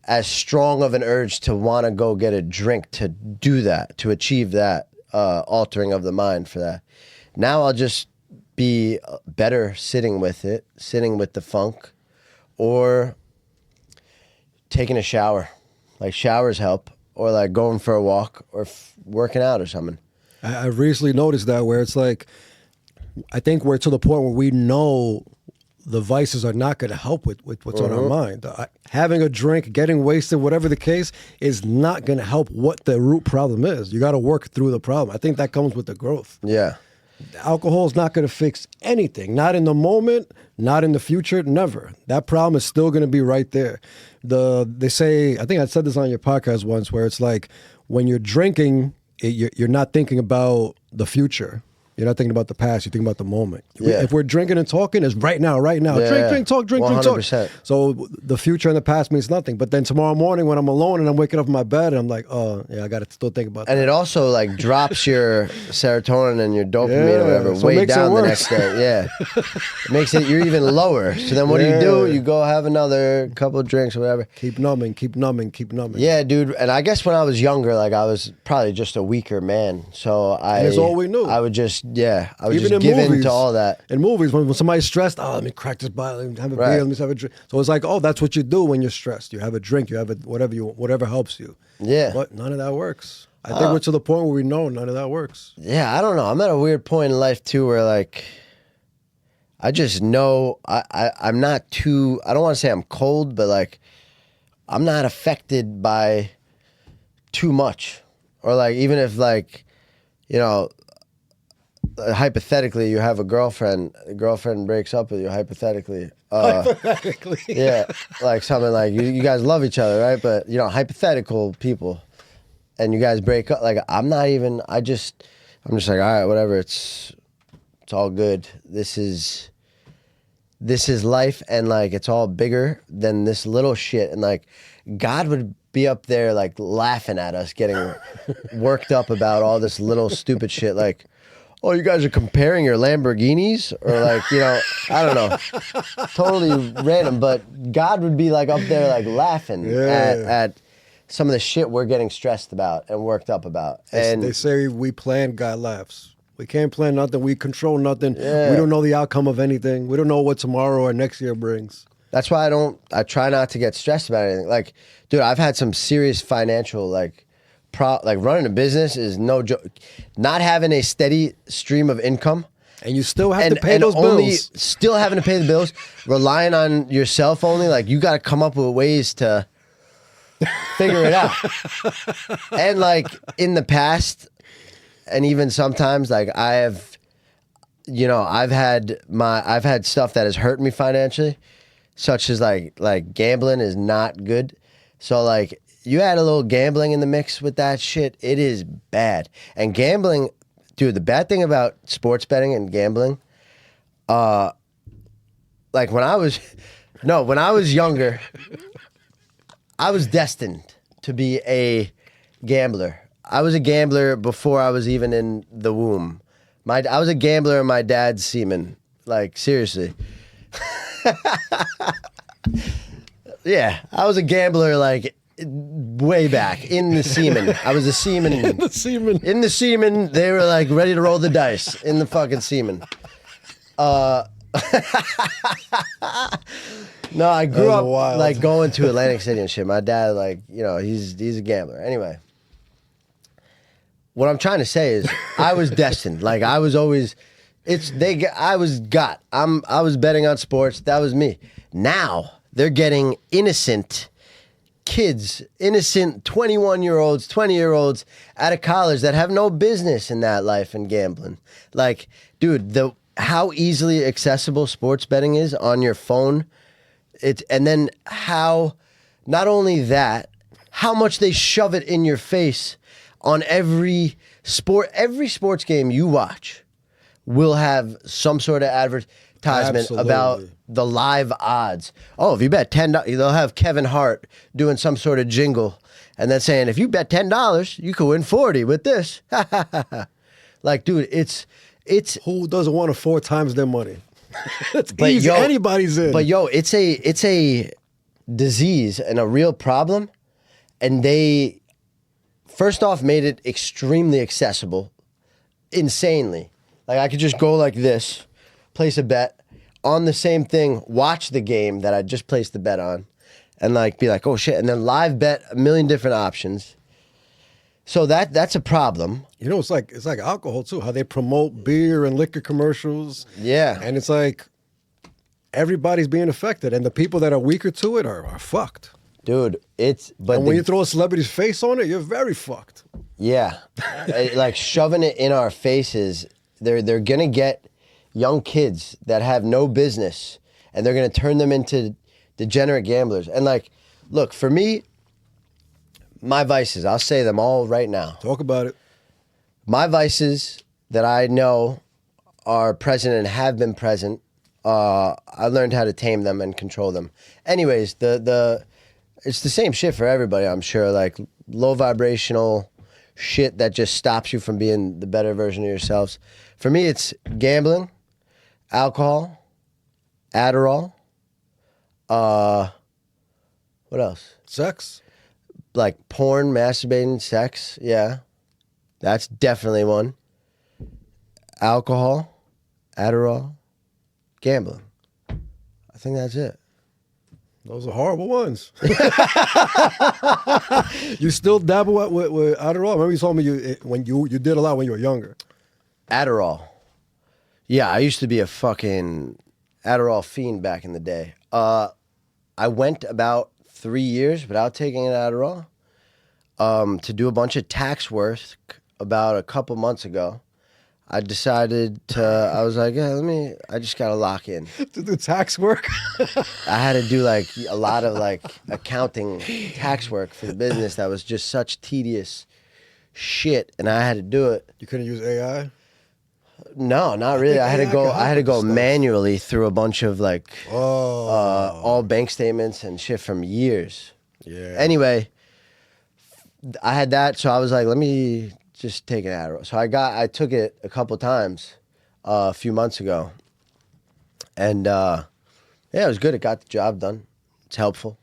as strong of an urge to want to go get a drink to do that, to achieve that altering of the mind for that. Now I'll just be better sitting with it, sitting with the funk, or taking a shower. Like showers help, or like going for a walk, or working out or something. I recently noticed that where it's like, I think we're to the point where we know the vices are not going to help with what's on our mind. Having a drink, getting wasted, whatever the case, is not going to help what the root problem is. You got to work through the problem. I think that comes with the growth. Yeah. Alcohol is not going to fix anything. Not in the moment, not in the future, never. That problem is still going to be right there. They say, I think I said this on your podcast once, where it's like when you're drinking, you're not thinking about the future. You're not thinking about the past. You're thinking about the moment. Yeah. If we're drinking and talking, it's right now, right now. Yeah. Drink, talk, drink, 100%. talk. So the future and the past means nothing. But then tomorrow morning when I'm alone and I'm waking up in my bed, and I'm like, oh, yeah, I got to still think about that. And it also like drops your serotonin and your dopamine or whatever so it way makes it down the worse. next day. Yeah. It makes it, you're even lower. So then what do? You go have another couple of drinks or whatever. Keep numbing, keep numbing, keep numbing. Yeah, dude. And I guess when I was younger, like I was probably just a weaker man. So And it's all we knew. I would just, yeah, I would Even just in give in movies, to all that. In movies, when somebody's stressed, oh, let me crack this bottle, let me have a beer, let me have a drink. So it's like, oh, that's what you do when you're stressed. You have a drink, you have whatever helps you. Yeah. But none of that works. I think we're to the point where we know none of that works. Yeah, I don't know. I'm at a weird point in life too where like I just know I'm not too, I don't want to say I'm cold, but like I'm not affected by too much. Or like even if like, you know, hypothetically you have a girlfriend breaks up with you hypothetically. Hypothetically. Yeah, like something like you guys love each other, right? But you know, hypothetical people, and you guys break up. Like I'm just like, all right, whatever. It's all good. This is life, and like it's all bigger than this little shit. And like God would be up there like laughing at us, getting worked up about all this little stupid shit. Like, oh, you guys are comparing your Lamborghinis? Or like, you know, I don't know. Totally random. But God would be like up there like laughing at some of the shit we're getting stressed about and worked up about. And They say we plan, God laughs. We can't plan nothing. We control nothing. Yeah. We don't know the outcome of anything. We don't know what tomorrow or next year brings. That's why I try not to get stressed about anything. Like, dude, I've had some serious financial, like running a business is no joke. Not having a steady stream of income. And you still have to pay those bills. Still having to pay the bills. Relying on yourself only. Like, you got to come up with ways to figure it out. And like in the past, and even sometimes, like I've had stuff that has hurt me financially, such as like gambling is not good. So like you add a little gambling in the mix with that shit, it is bad. And gambling, dude, the bad thing about sports betting and gambling, like when I was younger, I was destined to be a gambler. I was a gambler before I was even in the womb. I was a gambler in my dad's semen. Like, seriously. Yeah, I was a gambler, like, way back in the semen. I was a semen. In the semen. In the semen, they were, like, ready to roll the dice in the fucking semen. No, I grew up, like, going to Atlantic City and shit. My dad, like, you know, he's a gambler. Anyway. What I'm trying to say is I was destined. Like I was always I was betting on sports. That was me. Now they're getting innocent kids, innocent 21-year-olds, 20-year-olds out of college that have no business in that life and gambling. Like, dude, how easily accessible sports betting is on your phone. And then how not only that, how much they shove it in your face. On every sports game you watch will have some sort of advertisement about the live odds. Oh, if you bet $10, they'll have Kevin Hart doing some sort of jingle and then saying, if you bet $10, you could win 40 with this. Like, dude, it's who doesn't want to 4 times their money? It's easy. Anybody's in. But yo, it's a disease and a real problem, and they first off made it extremely accessible, insanely. Like I could just go like this, place a bet on the same thing, watch the game that I just placed the bet on, and like be like, oh shit, and then live bet a million different options. So that's a problem. You know, it's like alcohol too, how they promote beer and liquor commercials. Yeah. And it's like everybody's being affected, and the people that are weaker to it are fucked. Dude, and when you throw a celebrity's face on it, you're very fucked. Yeah. Like shoving it in our faces, they're gonna get young kids that have no business, and they're gonna turn them into degenerate gamblers. And like, look, for me, my vices, I'll say them all right now. Talk about it. My vices that I know are present and have been present, I learned how to tame them and control them. Anyways, it's the same shit for everybody, I'm sure. Like low vibrational shit that just stops you from being the better version of yourselves. For me, it's gambling, alcohol, Adderall. What else? Sex. Like porn, masturbating, sex. Yeah, that's definitely one. Alcohol, Adderall, gambling. I think that's it. Those are horrible ones. You still dabble with Adderall? I remember you told me you did a lot when you were younger. Adderall. Yeah, I used to be a fucking Adderall fiend back in the day. I went about 3 years without taking an Adderall to do a bunch of tax work about a couple months ago. I decided I was like, yeah, I just got to lock in. To do tax work? I had to do like a lot of like accounting tax work for the business that was just such tedious shit, and I had to do it. You couldn't use AI? No, not really. I had to go manually through a bunch of like all bank statements and shit from years. Yeah. Anyway, I had that, so I was like, let me just take an Adderall. So I took it a couple times a few months ago, and yeah, it was good. It got the job done. It's helpful.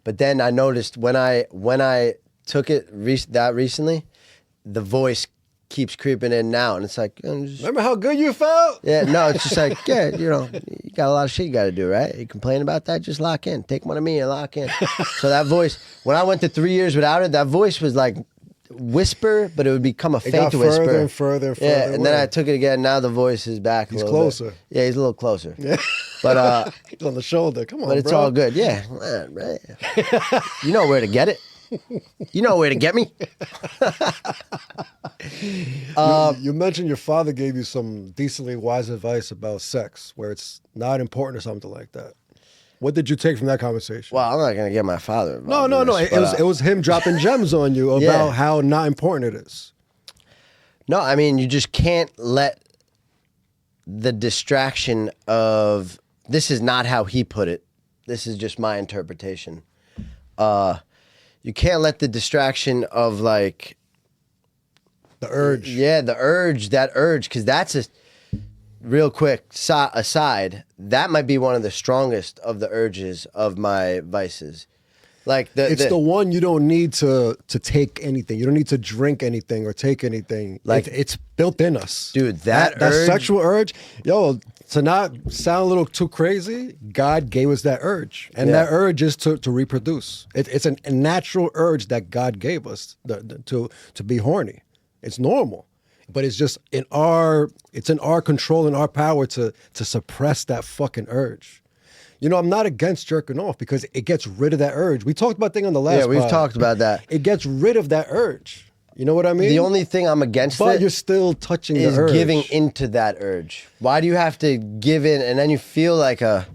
But then I noticed when I took it recently, the voice keeps creeping in now, and it's like, remember how good you felt? Yeah, no, it's just like, yeah, you got a lot of shit you got to do, right? You complain about that, just lock in. Take one of me and lock in. So that voice, when I went to 3 years without it, that voice was like whisper, but it would become a faint whisper. Further and further and further. Yeah, and then I took it again. Now the voice is back. He's closer. Yeah, he's a little closer. Yeah, but he's on the shoulder. Come on, but it's bro. all good. Yeah, right. You know where to get it. You know where to get me. You mentioned your father gave you some decently wise advice about sex, where it's not important or something like that. What did you take from that conversation? Well, I'm not gonna get my father involved. No. It was him dropping gems on you about how not important it is. No, I mean, you just can't let the distraction of, this is not how he put it. This is just my interpretation. You can't let the distraction of like the urge. Yeah, that urge, because that's a real quick aside. That might be one of the strongest of the urges of my vices. Like it's the one you don't need to take anything. You don't need to drink anything or take anything. Like it's built in us, dude. That sexual urge, yo. To not sound a little too crazy, God gave us that urge, and that urge is to reproduce. It's a natural urge that God gave us to be horny. It's normal, but it's just in our control and our power to suppress that fucking urge. You know, I'm not against jerking off because it gets rid of that urge. We talked about things on the last. Yeah, we've talked about that. It gets rid of that urge. You know what I mean? The only thing I'm against, but you're still touching is the urge. Giving into that urge. Why do you have to give in, and then you feel like a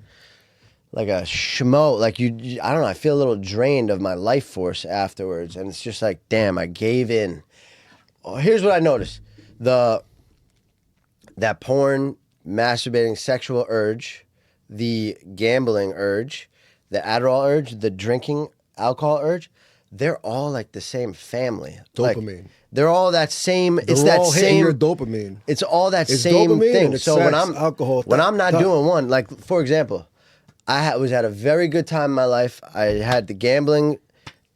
schmo? Like I don't know. I feel a little drained of my life force afterwards, and it's just like, damn, I gave in. Oh, here's what I noticed: that porn, masturbating, sexual urge, the gambling urge, the Adderall urge, the drinking alcohol urge. They're all like the same family. Dopamine. Like, they're all that same. They're all hitting your dopamine. It's all that it's same dopamine thing. and it's So sex, when I'm alcohol, when I'm not doing one, like for example, I was at a very good time in my life. I had the gambling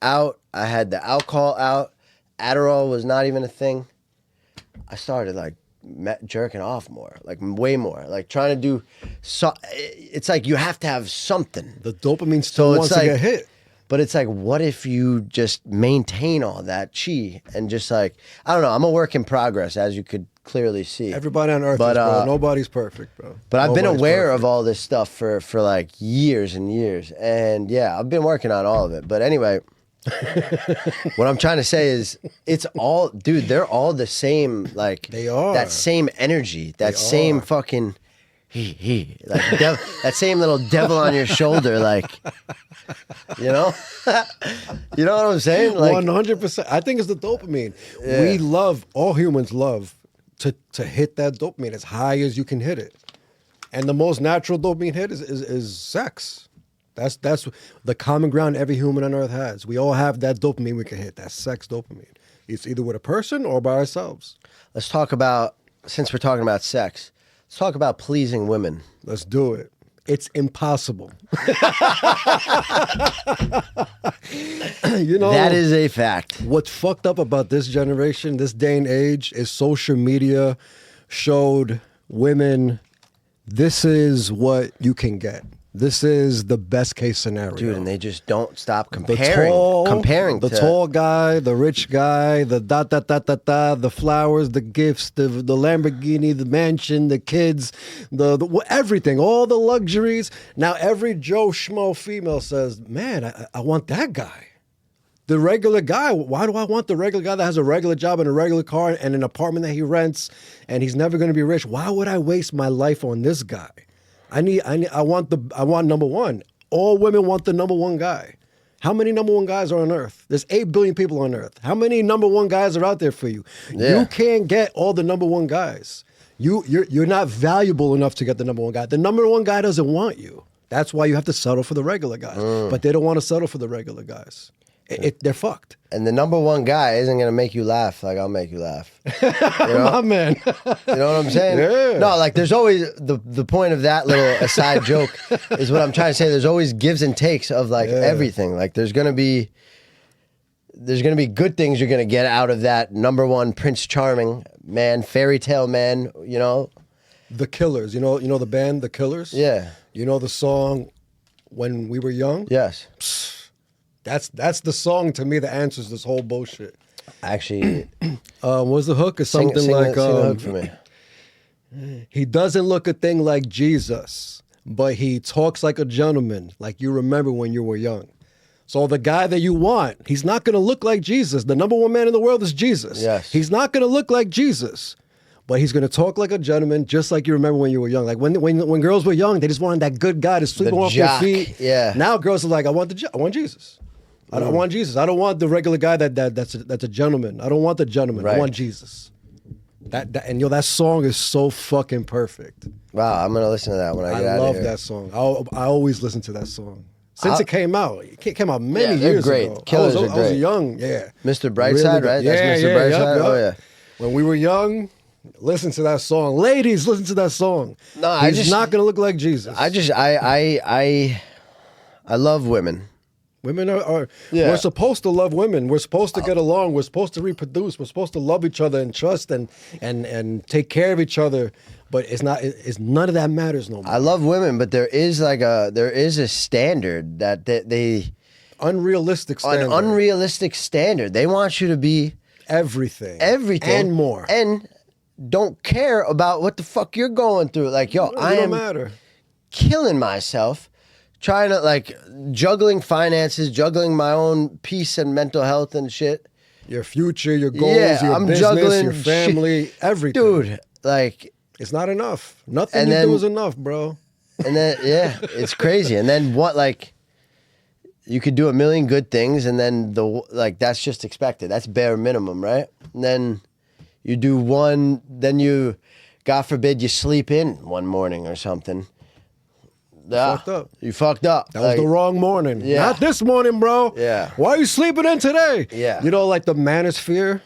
out. I had the alcohol out. Adderall was not even a thing. I started like jerking off more, like way more, like trying to do. So it's like you have to have something. The dopamine still wants to get hit. But it's like, what if you just maintain all that chi and just like, I don't know. I'm a work in progress, as you could clearly see. Everybody on earth is, bro. Nobody's perfect, bro. But I've been aware of all this stuff for like years and years. And yeah, I've been working on all of it. But anyway, What I'm trying to say is, it's all, dude, they're all the same, like, They are. that same energy, that same fucking, like, that same little devil on your shoulder, like, you know? You know what I'm saying? Like, 100%. I think it's the dopamine. We love, all humans love to hit that dopamine as high as you can hit it. And the most natural dopamine hit is sex. That's the common ground every human on earth has. We all have that dopamine we can hit, that sex dopamine. It's either with a person or by ourselves. let's talk about, since we're talking about sex, let's talk about pleasing women. Let's do it. It's impossible. You know, That is a fact. what's fucked up about this generation, this day and age, is social media showed women this is what you can get. This is the best case scenario. Dude, and they just don't stop the comparing the to, tall guy, the rich guy, the the flowers, the gifts, the Lamborghini, the mansion, the kids, the everything, all the luxuries. Now every Joe Schmo female says, "Man, I want that guy." The regular guy. Why do I want the regular guy that has a regular job and a regular car and an apartment that he rents and he's never going to be rich? Why would I waste my life on this guy? I want number one. All women want the number one guy. How many number one guys are on earth? There's 8 billion people on earth. How many number one guys are out there for you? Yeah. You can't get all the number one guys. You're not valuable enough to get the number one guy. The number one guy doesn't want you. That's why you have to settle for the regular guys. But they don't want to settle for the regular guys. They're fucked. and the number one guy isn't gonna make you laugh like I'll make you laugh. You know? My man. You know what I'm saying? Yeah. No, like there's always the point of that little aside joke is what I'm trying to say. There's always gives and takes of like everything. Like there's gonna be good things you're gonna get out of that number one Prince Charming man, fairy tale man. You know, The Killers. You know the band, The Killers? yeah, You know the song When We Were Young? yes. That's the song to me that answers this whole bullshit. Actually, What was the hook? It's something sing like the hook for me. he doesn't look a thing like Jesus, but he talks like a gentleman, like you remember when you were young. So the guy that you want, he's not going to look like Jesus. The number one man in the world is Jesus. Yes. He's not going to look like Jesus, but he's going to talk like a gentleman, just like you remember when you were young. Like when girls were young, they just wanted that good guy to sweep The them off jock, their feet. yeah. Now girls are like, I want Jesus. I don't want Jesus. I don't want the regular guy that's a gentleman. I don't want the gentleman. Right. I want Jesus. That song is so fucking perfect. Wow, I'm gonna listen to that when I get I out of love here. that song. I always listen to that song since it came out. It came out many Yeah, they're years great. ago. Killers I are was great. young. Yeah, Mr. Brightside, good. right? Yeah, That's Mr. yeah, Brightside. yep. Oh yeah. When we were young, listen to that song. Ladies, listen to that song. No, He's not gonna look like Jesus. I love women. Women are Yeah. we're supposed to love women. We're supposed to get along. We're supposed to reproduce. We're supposed to love each other and trust and take care of each other. But it's none of that matters no more. I love women, but there is a standard that they Unrealistic standard. an unrealistic standard. They want you to be everything everything and more. and don't care about what the fuck you're going through. Like, yo, It I don't am matter. killing myself trying to, like, juggling finances, juggling my own peace and mental health and shit. Your future, your goals, Yeah, your I'm business, juggling your family, everything. Dude, like, It's not enough. Nothing And you then- do is enough, bro. and then, yeah, it's crazy. And then what, like, you could do a million good things, and then that's just expected. That's bare minimum, right? And then you do one, then you, God forbid, you sleep in one morning or something. Yeah, fucked up. You fucked up. That was the wrong morning. Yeah. Not this morning, bro. Yeah. Why are you sleeping in today? Yeah. You know, like the manosphere,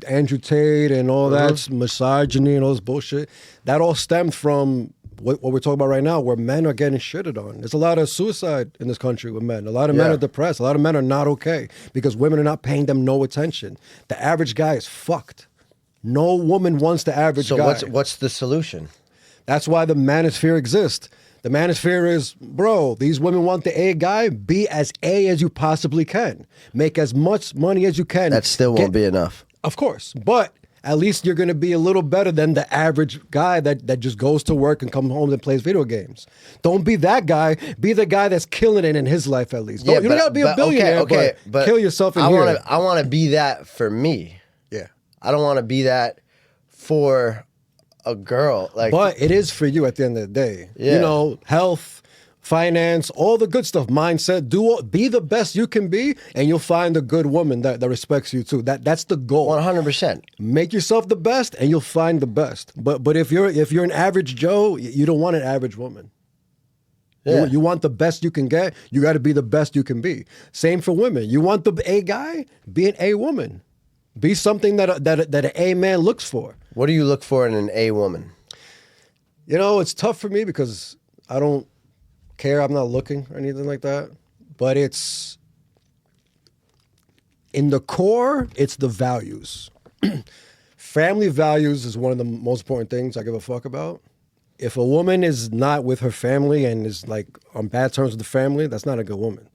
Andrew Tate and all that misogyny and all this bullshit. That all stemmed from what we're talking about right now, where men are getting shitted on. There's a lot of suicide in this country with men. A lot of men Yeah. are depressed. A lot of men are not okay because women are not paying them no attention. The average guy is fucked. No woman wants the average So guy. what's the solution? That's why the manosphere exists. The manosphere is, bro, these women want the A guy. Be as A as you possibly can. Make as much money as you can. That still won't be enough. Of course. But at least you're going to be a little better than the average guy that just goes to work and comes home and plays video games. Don't be that guy. Be the guy that's killing it in his life at least. You don't got to be a billionaire, but kill yourself in here. I want to be that for me. Yeah. I don't want to be that for a girl. But it is for you at the end of the day. Yeah. You know, health, finance, all the good stuff, mindset. Be the best you can be, and you'll find a good woman that respects you too. That's the goal. 100%. Make yourself the best, and you'll find the best. But if you're an average Joe, you don't want an average woman. Yeah. You want the best you can get. You got to be the best you can be. Same for women. You want the A guy, be an A woman. Be something that an A man looks for. What do you look for in an A woman? You know, it's tough for me because I don't care. I'm not looking or anything like that. But it's in the core, it's the values. Family values is one of the most important things I give a fuck about. If a woman is not with her family and is like on bad terms with the family, that's not a good woman.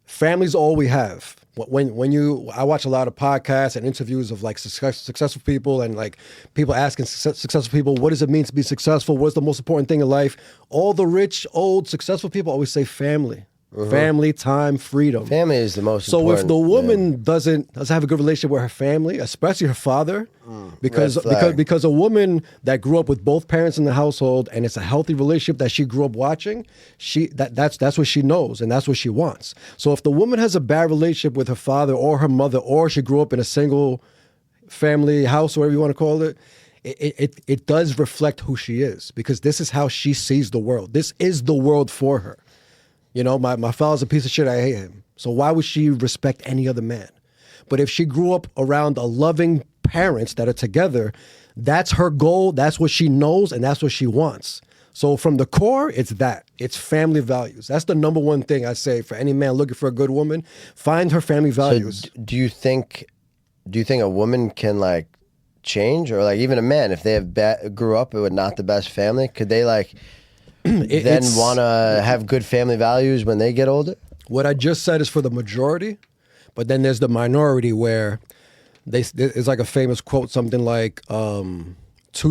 Family's all we have. I watch a lot of podcasts and interviews of like successful people and like people asking successful people, what does it mean to be successful? What's the most important thing in life? All the rich, old, successful people always say family. Family, time, freedom. Family is the most so important. So if the woman doesn't have a good relationship with her family, especially her father, because a woman that grew up with both parents in the household and it's a healthy relationship that she grew up watching, that's what she knows and that's what she wants. So if the woman has a bad relationship with her father or her mother, or she grew up in a single family house, or whatever you want to call it, it does reflect who she is, because this is how she sees the world. This is the world for her. You know, my father's a piece of shit. I hate him. So why would she respect any other man? But if she grew up around a loving parents that are together, that's her goal. That's what she knows, and that's what she wants. So from the core, it's that. It's family values. That's the number one thing I say for any man looking for a good woman. Find her family values. So do you think a woman can like change, or like even a man, if they grew up with not the best family, could they like then want to have good family values when they get older? What I just said is for the majority, but then there's the minority where it's like a famous quote, something like, 2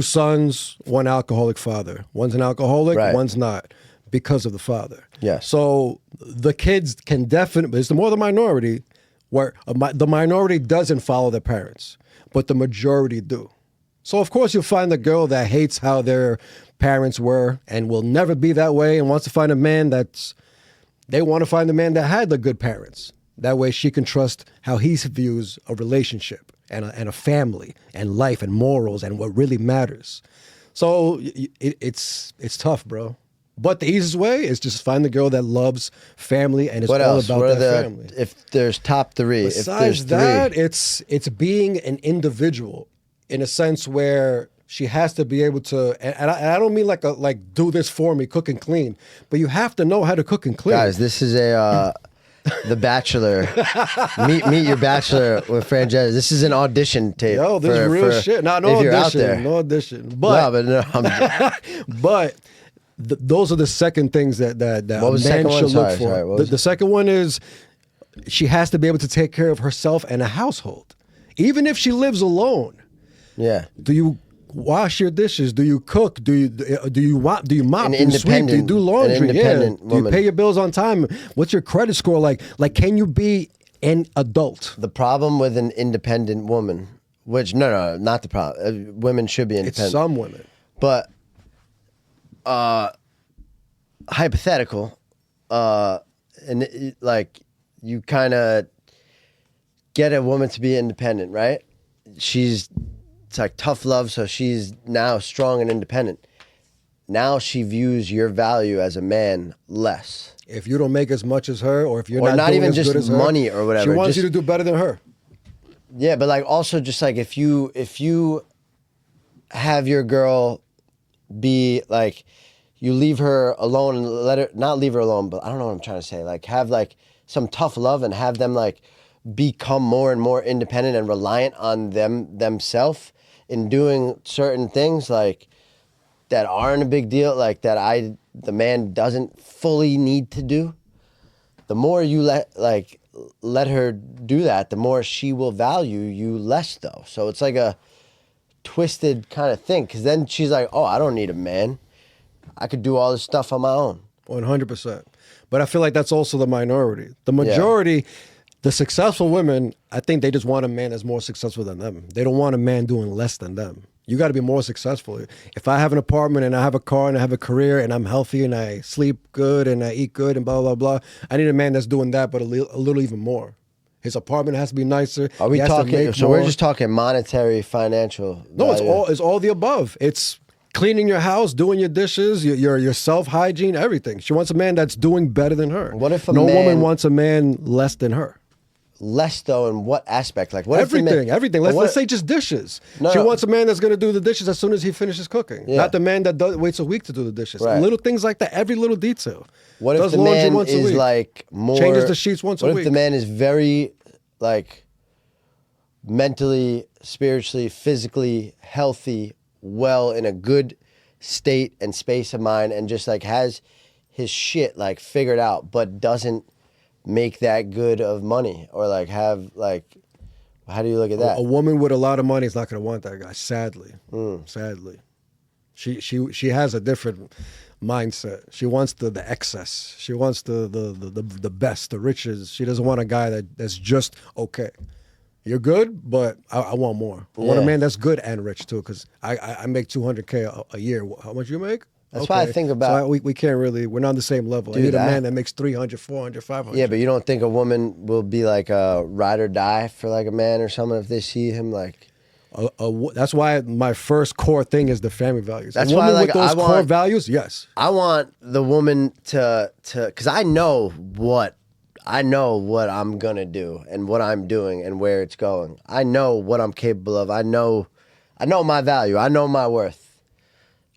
sons, 1 alcoholic father. One's an alcoholic, right. One's not, because of the father. Yeah. So the kids can definitely, it's the more the minority, where the minority doesn't follow their parents, but the majority do. So of course you'll find the girl that hates how their parents were and will never be that way and wants to find a man they want to find a man that had the good parents. That way she can trust how he views a relationship and a family and life and morals and what really matters. So it's tough, bro. But the easiest way is just find the girl that loves family and is all about that family. If there's top 3, besides that, it's being an individual in a sense where she has to be able to, and I don't mean like do this for me, cook and clean, but you have to know how to cook and clean. Guys, this is The Bachelor. meet your bachelor with Franjez. This is an audition tape. Yo, this is real shit. No audition. No audition. But those are the second things that a man should look for. The second one is she has to be able to take care of herself and a household, even if she lives alone. Yeah. Do you wash your dishes? Do you cook? Do you mop? Do you sweep? Do you do laundry? Do you pay your bills on time? What's your credit score like? Like, can you be an adult? The problem with an independent woman, which no, not the problem. Women should be independent. It's some women, but hypothetical, and like you kind of get a woman to be independent, right? It's like tough love, so she's now strong and independent. Now she views your value as a man less. If you don't make as much as her, or if you're not doing even as just good as her, money or whatever, she wants you to do better than her. Yeah, but like also just like if you have your girl be like, you leave her alone and not leave her alone, but I don't know what I'm trying to say. Like have like some tough love and have them like become more and more independent and reliant on themselves in doing certain things like that aren't a big deal, like that the man doesn't fully need to do. The more you let her do that, the more she will value you less though. So it's like twisted kind of thing. Because then she's like, oh, I don't need a man. I could do all this stuff on my own. 100%. But I feel like that's also the minority. The majority, the successful women, I think they just want a man that's more successful than them. They don't want a man doing less than them. You got to be more successful. If I have an apartment and I have a car and I have a career and I'm healthy and I sleep good and I eat good and blah, blah, blah, I need a man that's doing that, but a little even more. His apartment has to be nicer. Are we talking? So we're just talking monetary, financial. No, it's all the above. It's cleaning your house, doing your dishes, your self-hygiene, everything. She wants a man that's doing better than her. What if no woman wants a man less than her? Less though, in what aspect? Like what? Everything. Let's say just dishes. She wants a man that's going to do the dishes as soon as he finishes cooking. Yeah. Not the man that waits a week to do the dishes. Right. Little things like that. Every little detail. What if the man is like more changes the sheets once a week? What if the man is very like mentally, spiritually, physically healthy, well, in a good state and space of mind, and just like has his shit like figured out, but doesn't make that good of money, or like have like, how do you look at that? A woman with a lot of money is not going to want that guy. Sadly, sadly, she has a different mindset. She wants the excess. She wants the best, the riches. She doesn't want a guy that's just okay. You're good, but I want more. I want a man that's good and rich too, because I make $200K a year. How much you make? That's why I think about. So we can't really. We're not on the same level. Dude, I need a man that makes 300, 400, 500. Yeah, but you don't think a woman will be like a ride or die for like a man or something if they see him like. That's why my first core thing is the family values. That's a woman why, like, with those core values, yes. I want the woman to because I know what I'm gonna do and what I'm doing and where it's going. I know what I'm capable of. I know my value. I know my worth.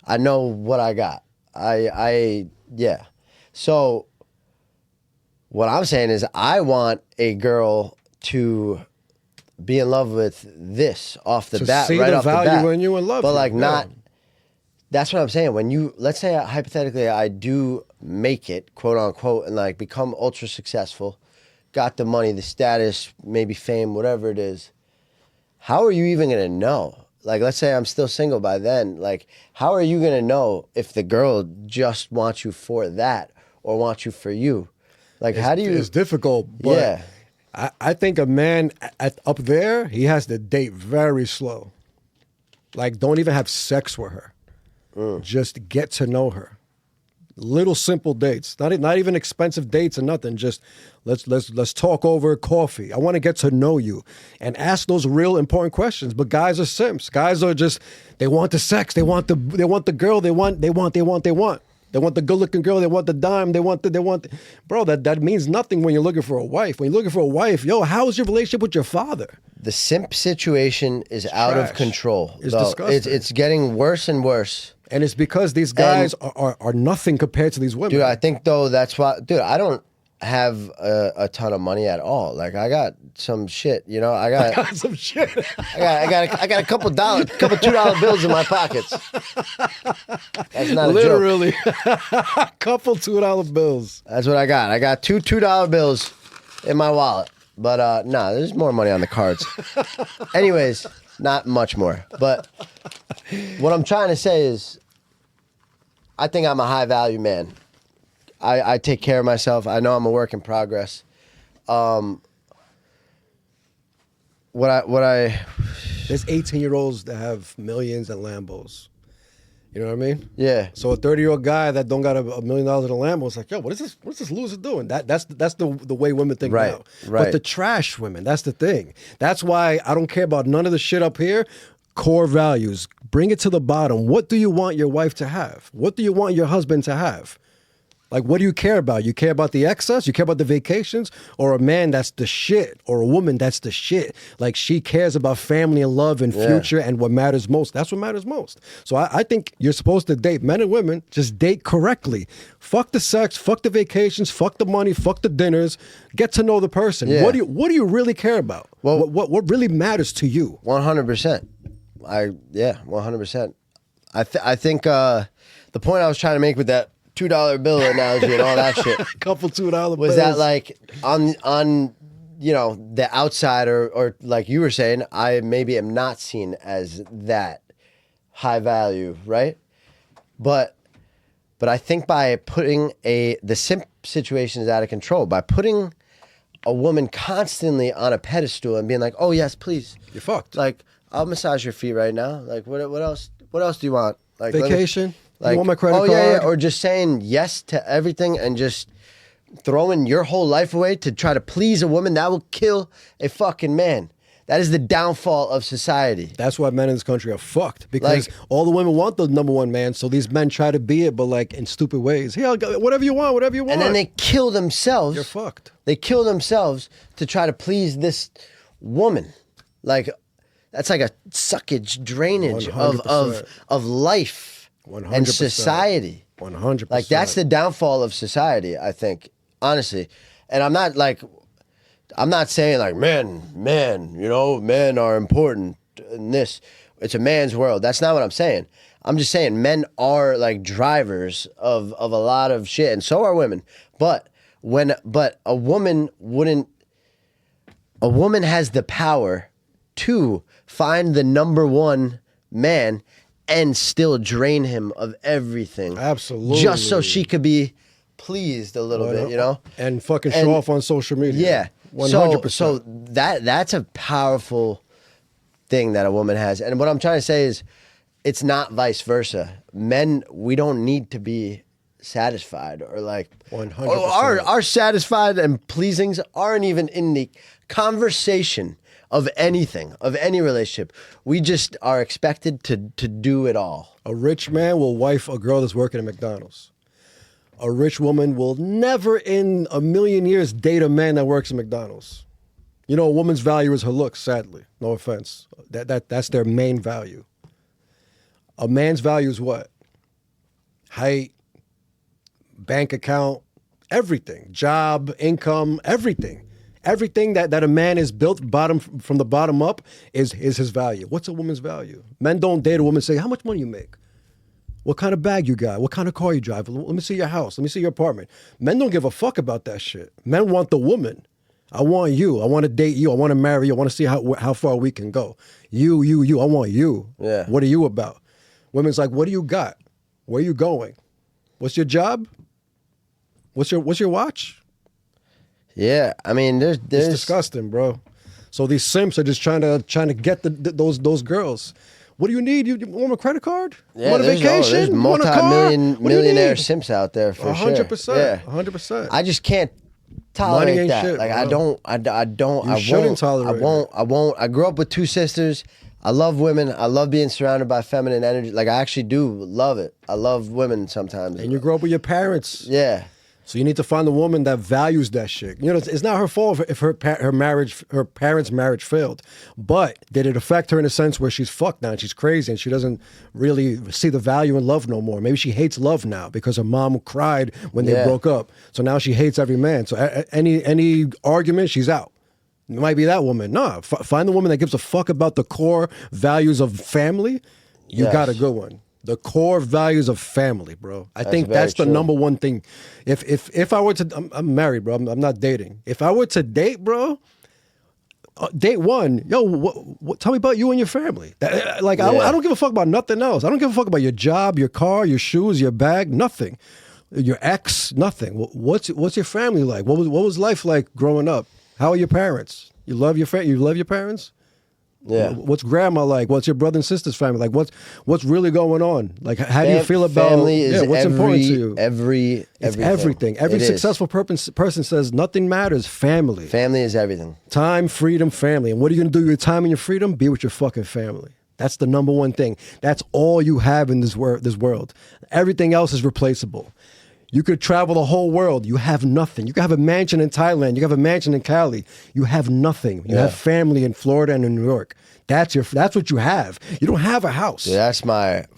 I know what I got. Yeah. So what I'm saying is I want a girl to be in love with this off the bat, right off the bat. See the value when you in love. But like not, that's what I'm saying. When you, let's say hypothetically I do make it, quote unquote, and like become ultra successful, got the money, the status, maybe fame, whatever it is, how are you even gonna know? Like, let's say I'm still single by then. Like, how are you going to know if the girl just wants you for that or wants you for you? Like, how do you... It's difficult, but yeah. I think a man up there, he has to date very slow. Like, don't even have sex with her. Just get to know her. Little simple dates, not even expensive dates or nothing. Just let's talk over coffee. I want to get to know you and ask those real important questions. But guys are simps. Guys are just, they want the sex. They want the girl. They want the good looking girl. They want the dime. Bro, that means nothing when you're looking for a wife. When you're looking for a wife, how's your relationship with your father? The simp situation is out of control. It's disgusting. It's getting worse and worse. And it's because these guys are nothing compared to these women. Dude, I think though that's why. Dude, I don't have a ton of money at all. Like I got some shit. I got some shit. I got a couple $2 bills in my pockets. That's not literally a joke. couple $2 bills. That's what I got. I got two $2 bills in my wallet. But there's more money on the cards. Anyways. Not much more. But what I'm trying to say is I think I'm a high value man. I take care of myself. I know I'm a work in progress. There's 18-year-olds that have millions and Lambos. You know what I mean? Yeah. So a 30-year-old guy that don't got $1 million in a Lambo is like, yo, what's this loser doing? That's the way women think now. Right. But the trash women, that's the thing. That's why I don't care about none of the shit up here. Core values. Bring it to the bottom. What do you want your wife to have? What do you want your husband to have? Like, what do you care about? You care about the excess? You care about the vacations? Or a man that's the shit? Or a woman that's the shit? Like, she cares about family and love and future and what matters most. That's what matters most. So I think you're supposed to date, men and women, just date correctly. Fuck the sex, fuck the vacations, fuck the money, fuck the dinners. Get to know the person. Yeah. What do you really care about? Well, what really matters to you? 100%. 100%. I think the point I was trying to make with that $2 bill analogy and all that shit. Couple $2 bills. Was that like on you know, the outsider, or like you were saying, I maybe am not seen as that high value, right? But I think by putting the simp situation is out of control. By putting a woman constantly on a pedestal and being like, oh yes, please, You're fucked. like, I'll massage your feet right now. Like, what else? What else do you want? Like, Vacation? Like, you want my credit oh, card? Yeah, or just saying yes to everything and just throwing your whole life away to try to please a woman. That will kill a fucking man. That is the downfall of society. That's why men in this country are fucked, because Like, all the women want the number one man, so these men try to be it, but like in stupid ways. Here, I'll go, whatever you want, whatever you want. and then they kill themselves. You're fucked. They kill themselves to try to please this woman. Like, that's like a suckage, drainage of 100%. life 100%. and society. 100%. Like, that's the downfall of society, I think, honestly. And I'm not saying like men, you know, men are important in this. It's a man's world. That's not what I'm saying. I'm just saying men are like drivers of a lot of shit, and so are women. But a woman has the power to find the number one man and still drain him of everything. Absolutely. Just so she could be pleased a little bit, you know? And fucking show off on social media. Yeah. 100%. So that's a powerful thing that a woman has. And what I'm trying to say is it's not vice versa. Men, we don't need to be satisfied or like 100%. Our satisfied and pleasings aren't even in the conversation of anything, of any relationship. We just are expected to do it all. A rich man will wife a girl that's working at McDonald's. A rich woman will never in a million years date a man that works at McDonald's. You know, a woman's value is her looks, sadly. No offense. That's their main value. A man's value is what? Height, bank account, everything. Job, income, everything. Everything that a man is built from the bottom up is his value. What's a woman's value? Men don't date a woman and say, how much money you make? What kind of bag you got? What kind of car you drive? Let me see your house. Let me see your apartment. Men don't give a fuck about that shit. Men want the woman. I want you. I want to date you. I want to marry you. I want to see how far we can go. You. I want you. Yeah. What are you about? Women's like, what do you got? Where are you going? What's your job? What's your watch? Yeah, I mean, there's It's disgusting, bro. So these simps are just trying to get those girls. What do you need? You want a credit card? Yeah, want a vacation? There's You want a car? multi-millionaire simps out there for sure. 100%. Yeah. 100%. I just can't Money tolerate ain't that. shit, Like, bro. I don't. I shouldn't won't. tolerate I won't. I grew up with two sisters. I love women. I love being surrounded by feminine energy. Like, I actually do love it. I love women sometimes. And you grew up with your parents. Yeah. So you need to find a woman that values that shit. You know, it's not her fault if her parents' marriage failed. But did it affect her in a sense where she's fucked now and she's crazy and she doesn't really see the value in love no more? Maybe she hates love now because her mom cried when they broke up. So now she hates every man. So any argument, she's out. It might be that woman. No, find the woman that gives a fuck about the core values of family. You got a good one. The core values of family, bro. I think that's the number one thing. If I were to, I'm married, bro. I'm not dating. If I were to date, bro, date one, what, tell me about you and your family. I don't give a fuck about nothing else. I don't give a fuck about your job, your car, your shoes, your bag, nothing. Your ex, nothing. What's your family like? What was life like growing up? How are your parents? You love your parents? Yeah. What's grandma like? What's your brother and sister's family like? What's really going on? Like, how do you feel about family? Is what's important to you? It's everything. Every successful person says nothing matters. Family. Family is everything. Time, freedom, family. And what are you gonna do with your time and your freedom? Be with your fucking family. That's the number one thing. That's all you have in this world. Everything else is replaceable. You could travel the whole world. You have nothing. You could have a mansion in Thailand. You could have a mansion in Cali. You have nothing. You have family in Florida and in New York. That's what you have. You don't have a house. Yeah,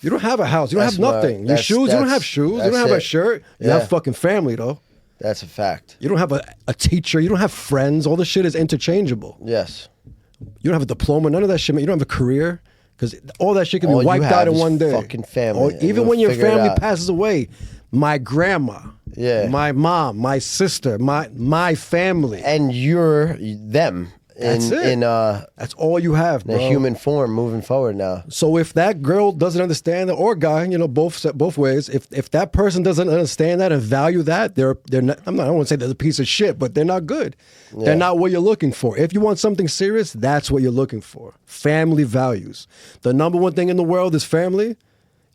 You don't have a house. You don't have nothing. Your shoes. You don't have shoes. You don't have a shirt. You have fucking family though. That's a fact. You don't have a teacher. You don't have friends. All this shit is interchangeable. Yes. You don't have a diploma. None of that shit. Man. You don't have a career because all that shit can All be you wiped have out in is one day. fucking family, Or and even you'll when your figure it family out. passes away, my grandma Yeah. my mom, my sister, my family. And you're them. That's it. That's all you have, bro. In a human form moving forward now. So if that girl doesn't understand it, or guy, you know, both ways, if that person doesn't understand that and value that, they're not, I don't want to say they're a piece of shit, but they're not good. Yeah. They're not what you're looking for. If you want something serious, that's what you're looking for. Family values. The number one thing in the world is family.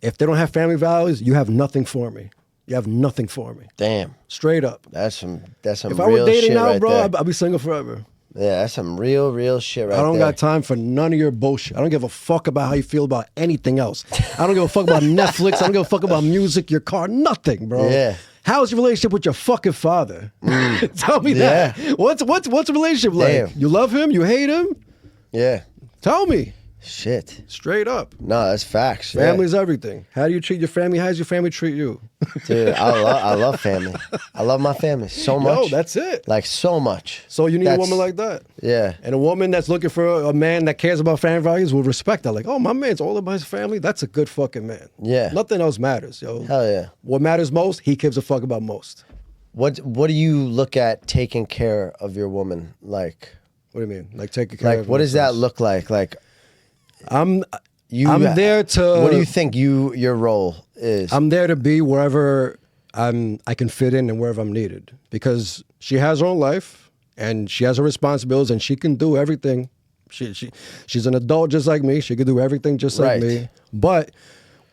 If they don't have family values, you have nothing for me. You have nothing for me. Damn. Straight up. That's some if real I were dating shit now, right bro, there. I'd be single forever. Yeah, that's some real shit right there. I don't got time for none of your bullshit. I don't give a fuck about how you feel about anything else. I don't give a fuck about Netflix. I don't give a fuck about music, your car, nothing, bro. Yeah. How's your relationship with your fucking father? Tell me that. What's a relationship like? Damn. You love him? You hate him? Yeah. Tell me. Shit. Straight up. No, that's facts. Family's everything. How do you treat your family? How does your family treat you? Dude, I love family. I love my family so much. No, that's it. Like so much. So you need a woman like that. Yeah. And a woman that's looking for a man that cares about family values will respect that. Like, oh, my man's all about his family. That's a good fucking man. Yeah. Nothing else matters, yo. Hell yeah. What matters most, he gives a fuck about most. What do you look at taking care of your woman like? What do you mean? Like taking care of Like what does that look like? Like I'm there to. What do you think your role is? I'm there to be wherever I can fit in and wherever I'm needed, because she has her own life and she has her responsibilities and she can do everything. She's an adult just like me. She can do everything just like me. But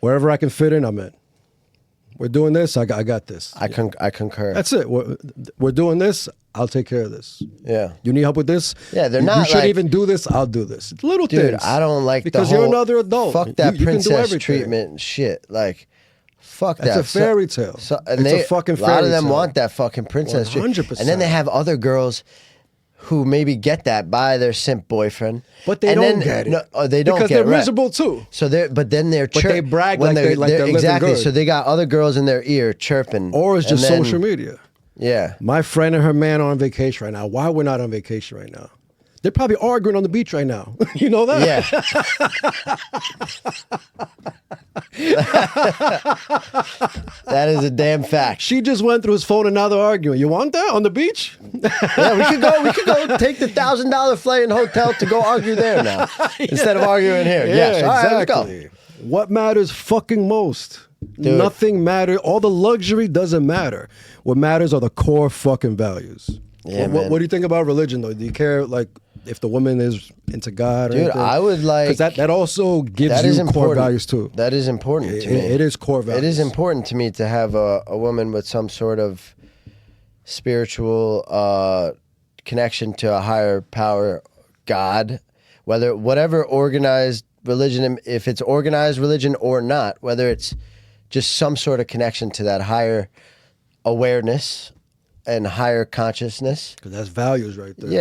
wherever I can fit in, I'm in. We're doing this. I got this. I concur. That's it. We're doing this. I'll take care of this. Yeah. You need help with this? Yeah, they're you, not You shouldn't like, even do this. I'll do this. It's little dude, things. I don't like because the whole, you're another adult. Fuck that you princess can do everything. treatment and shit. Like, fuck that. That's a fairy tale. And it's a fucking fairy tale. A lot of them want that fucking princess 100%. treatment. And then they have other girls who maybe get that by their simp boyfriend, but they don't get it. No, they don't because get it. they're miserable too. So but then they're but they brag like they're living exactly. good. So they got other girls in their ear chirping, or it's just social media. Yeah, my friend and her man are on vacation right now. Why we're not on vacation right now? They're probably arguing on the beach right now. You know that? Yeah. That is a damn fact. She just went through his phone and now they're arguing. You want that on the beach? Yeah, we could go take the $1,000 flight and hotel to go argue there now instead of arguing here. Yeah, yes, all exactly. right, let's go. What matters fucking most? Dude. Nothing matters. All the luxury doesn't matter. What matters are the core fucking values. Yeah, what do you think about religion though? Do you care like if the woman is into God or Dude, anything? I would like... Because that also gives you core values too. That is important to me. It is core values. It is important to me to have a woman with some sort of spiritual connection to a higher power, God, whatever organized religion, if it's organized religion or not, whether it's just some sort of connection to that higher awareness and higher consciousness. Because that's values right there.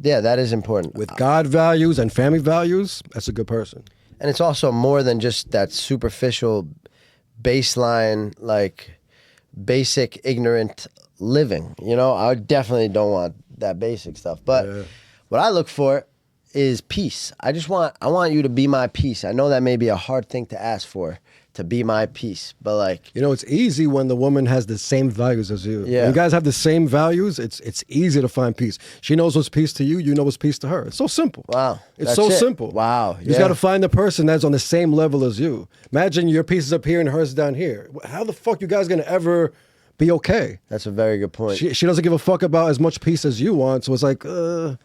Yeah, that is important. With God values and family values, that's a good person. And it's also more than just that superficial baseline, like basic ignorant living. You know, I definitely don't want that basic stuff. But what I look for is peace. I want you to be my peace. I know that may be a hard thing to ask for, to be my peace, but like, you know, it's easy when the woman has the same values as you. Yeah. When you guys have the same values, it's easy to find peace. She knows what's peace to you, you know what's peace to her. It's so simple. Wow. It's so simple. Wow. You just got to find the person that's on the same level as you. Imagine your piece is up here and hers is down here. How the fuck you guys going to ever be okay? That's a very good point. She doesn't give a fuck about as much peace as you want. So it's like, I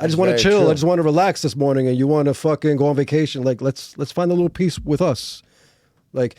just want to chill. True. I just want to relax this morning, and you want to fucking go on vacation. Like, let's find a little peace with us. Like,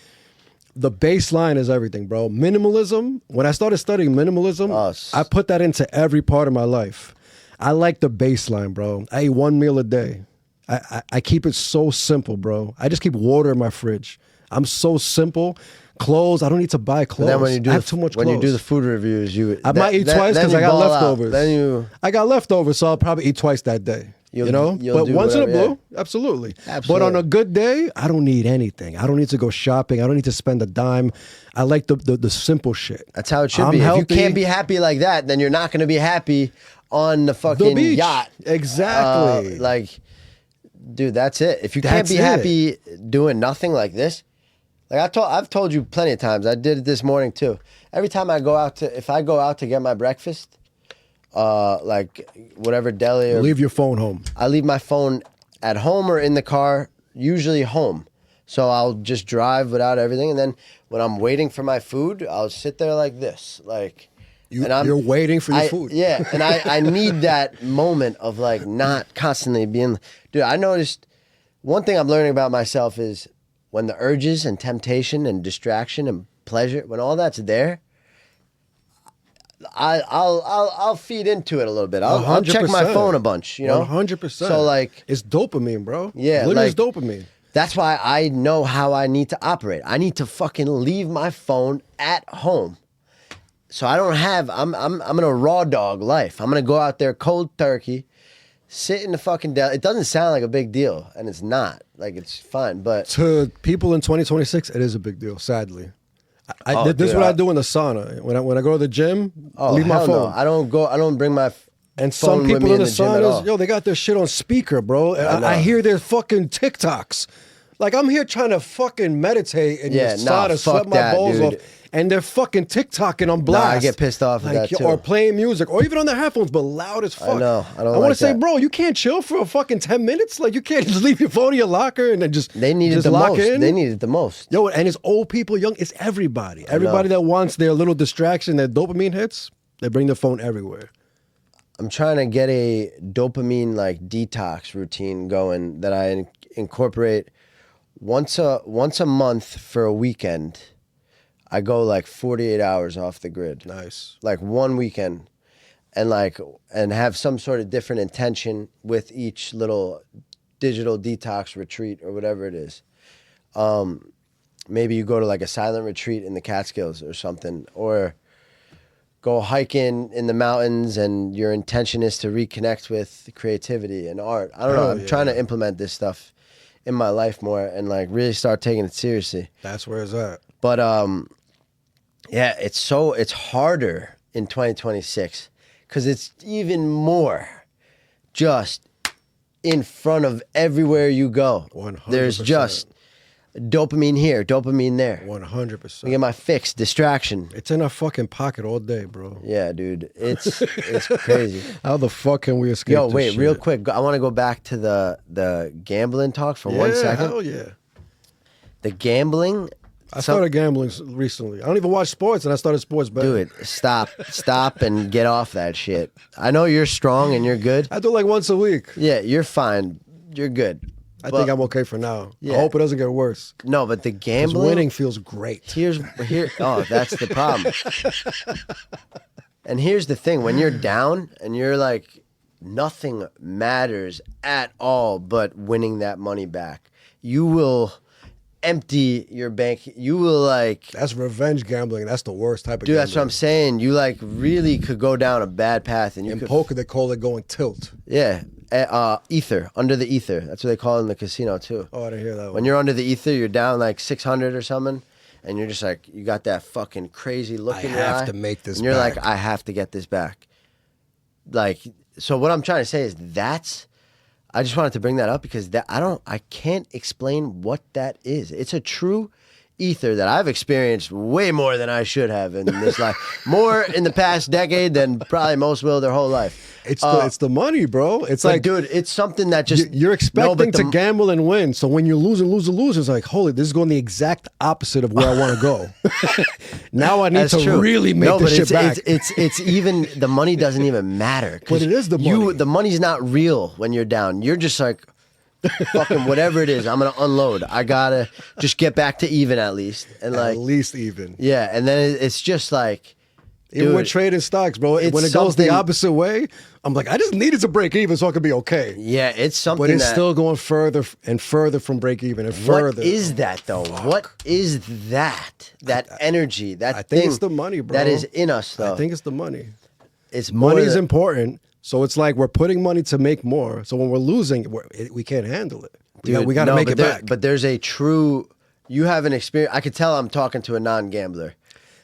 the baseline is everything, bro. Minimalism. When I started studying minimalism, I put that into every part of my life. I like the baseline, bro. I eat one meal a day. I keep it so simple, bro. I just keep water in my fridge. I'm so simple. Clothes, I don't need to buy clothes. Then when you do I have too much clothes. When you do the food reviews, I might eat twice because I got leftovers. Then I got leftovers, so I'll probably eat twice that day. You know? But once in a blue, absolutely. But on a good day, I don't need anything. I don't need to go shopping. I don't need to spend a dime. I like the simple shit. That's how it should be. Healthy. If you can't be happy like that, then you're not going to be happy on the fucking yacht. Exactly. Dude, that's it. If you can't be happy doing nothing like this, like I've told you plenty of times, I did it this morning too. every time if I go out to get my breakfast, like whatever deli, or Leave your phone home. I leave my phone at home or in the car, usually home. So I'll just drive without everything, and then when I'm waiting for my food, I'll sit there like this, like. You're waiting for your food. Yeah, and I need that moment of like not constantly being. Dude, I noticed one thing I'm learning about myself is when the urges and temptation and distraction and pleasure, when all that's there, I'll feed into it a little bit. I'll check my 100%. phone a bunch, you know? 100%. So like, it's dopamine, bro. Yeah, Literally like- it's dopamine. that's why I know how I need to operate. I need to fucking leave my phone at home. So I don't have, I'm in a raw dog life. I'm going to go out there cold turkey, sit in the fucking deli. It doesn't sound like a big deal, and it's not. Like, it's fine, but... To people in 2026, it is a big deal, sadly. Oh, this is dude, what I do in the sauna. When I go to the gym, leave my hell phone. No. I don't bring my And phone some with people me in the gym at all. saunas, yo, they got their shit on speaker, bro. And know. I hear their fucking TikToks. Like, I'm here trying to fucking meditate in Yeah, the nah, sauna, sweat fuck my that, balls dude. off. And they're fucking TikToking on blast. I get pissed off at that, too. Or playing music, or even on their headphones, but loud as fuck. know. I don't want to like say, that. bro, you can't chill for a fucking 10 minutes? Like, you can't just leave your phone in your locker and then just They need it just the lock most. in? They need it the most. Yo, and it's old people, young, it's everybody. Everybody that wants their little distraction, their dopamine hits, they bring their phone everywhere. I'm trying to get a dopamine like detox routine going that I incorporate once a month for a weekend. I go like 48 hours off the grid. Nice. Like one weekend, and have some sort of different intention with each little digital detox retreat or whatever it is. Maybe you go to like a silent retreat in the Catskills or something, or go hiking in the mountains and your intention is to reconnect with creativity and art. I don't know. I'm trying to implement this stuff in my life more and like really start taking it seriously. That's where it's at. But yeah, it's harder in 2026 because it's even more just in front of everywhere you go. 100%. There's just dopamine here, dopamine there. 100%. I get my fix, distraction. It's in our fucking pocket all day, bro. Yeah, dude, it's crazy. How the fuck can we escape Yo, this wait, shit? real quick. I want to go back to the gambling talk for 1 second. Hell yeah. The gambling. I started gambling recently. I don't even watch sports, and I started sports betting. Dude, stop and get off that shit. I know you're strong and you're good. I do it like once a week. Yeah, you're fine. You're good. I think I'm okay for now. Yeah. I hope it doesn't get worse. No, but the 'Cause gambling. winning feels great. Oh, that's the problem. And here's the thing: when you're down and you're like, nothing matters at all but winning that money back, you will empty your bank. You will like. That's revenge gambling. That's the worst type of Dude, gambling. that's what I'm saying. You like really could go down a bad path, and you In could. poker, they call it going tilt. Yeah, ether, under the ether. That's what they call it in the casino too. Oh, I didn't hear that When one. you're under the ether, you're down like 600 or something, and you're just like, you got that fucking crazy look I in your eye. have to make this and you're back. like, I have to get this back. Like, so what I'm trying to say is I just wanted to bring that up because I can't explain what that is. It's a true ether that I've experienced way more than I should have in this life. More in the past decade than probably most will their whole life. It's the money, bro. It's Like, like, dude, it's something that just you're expecting but to gamble and win. So when you lose, it's like, holy, this is going the exact opposite of where I want to go. Now I need That's to true. really make no, this but shit back. It's even the money doesn't even matter. 'cause But it is the money. The money's not real when you're down. You're just like fucking whatever it is. I'm gonna unload. I gotta just get back to even at least, and like At least even. yeah. And then it's just like Even dude, with trading stocks, bro, it's when it goes the something- opposite way, I'm like, I just needed to break even so I could be okay. yeah, it's something. But it's that, still going further and further from break even and further. What is that though? What is that? That energy? That I think thing it's the money, bro. That is in us though. I think it's the money. it's more Money's than- important. So it's like we're putting money to make more. So when we're losing, we can't handle it. We got to no, make but it there- back. But there's a true. You have an experience. I could tell I'm talking to a non-gambler.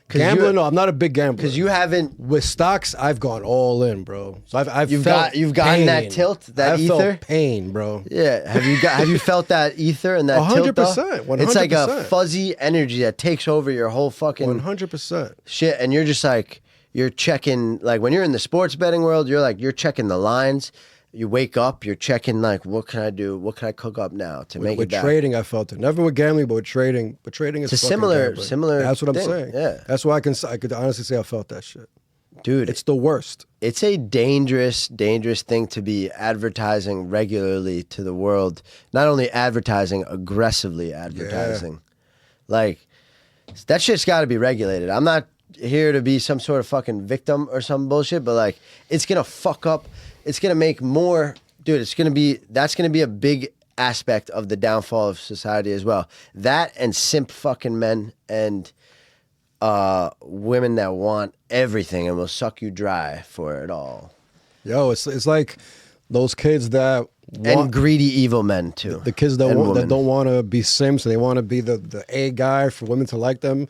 Gambling, no, I'm not a big gambler. Because you haven't. With stocks, I've gone all in, bro. So You've felt gotten that pain. tilt, that I've ether. Felt pain, bro. Yeah, have you felt that ether and that 100%, tilt? 100%. It's like a 100%. fuzzy energy that takes over your whole fucking 100%. shit, and you're just like you're checking. Like when you're in the sports betting world, you're checking the lines. You wake up, you're checking like, what can I do? What can I cook up now to make With it back? trading, I felt it. Never with gambling, but with trading. But trading is It's a fucking gambling. similar. That's what I'm thing. saying. Yeah, That's why I could honestly say I felt that shit. dude, It's the worst. it's a dangerous thing to be advertising regularly to the world. Not only advertising, aggressively advertising. Like, that shit's got to be regulated. I'm not here to be some sort of fucking victim or some bullshit, but like, it's going to fuck up. It's going to make more, dude, that's going to be a big aspect of the downfall of society as well. That and simp fucking men and women that want everything and will suck you dry for it all. Yo, it's like those kids that And greedy evil men too. the kids that women. don't want to be simps, they want to be the A guy for women to like them.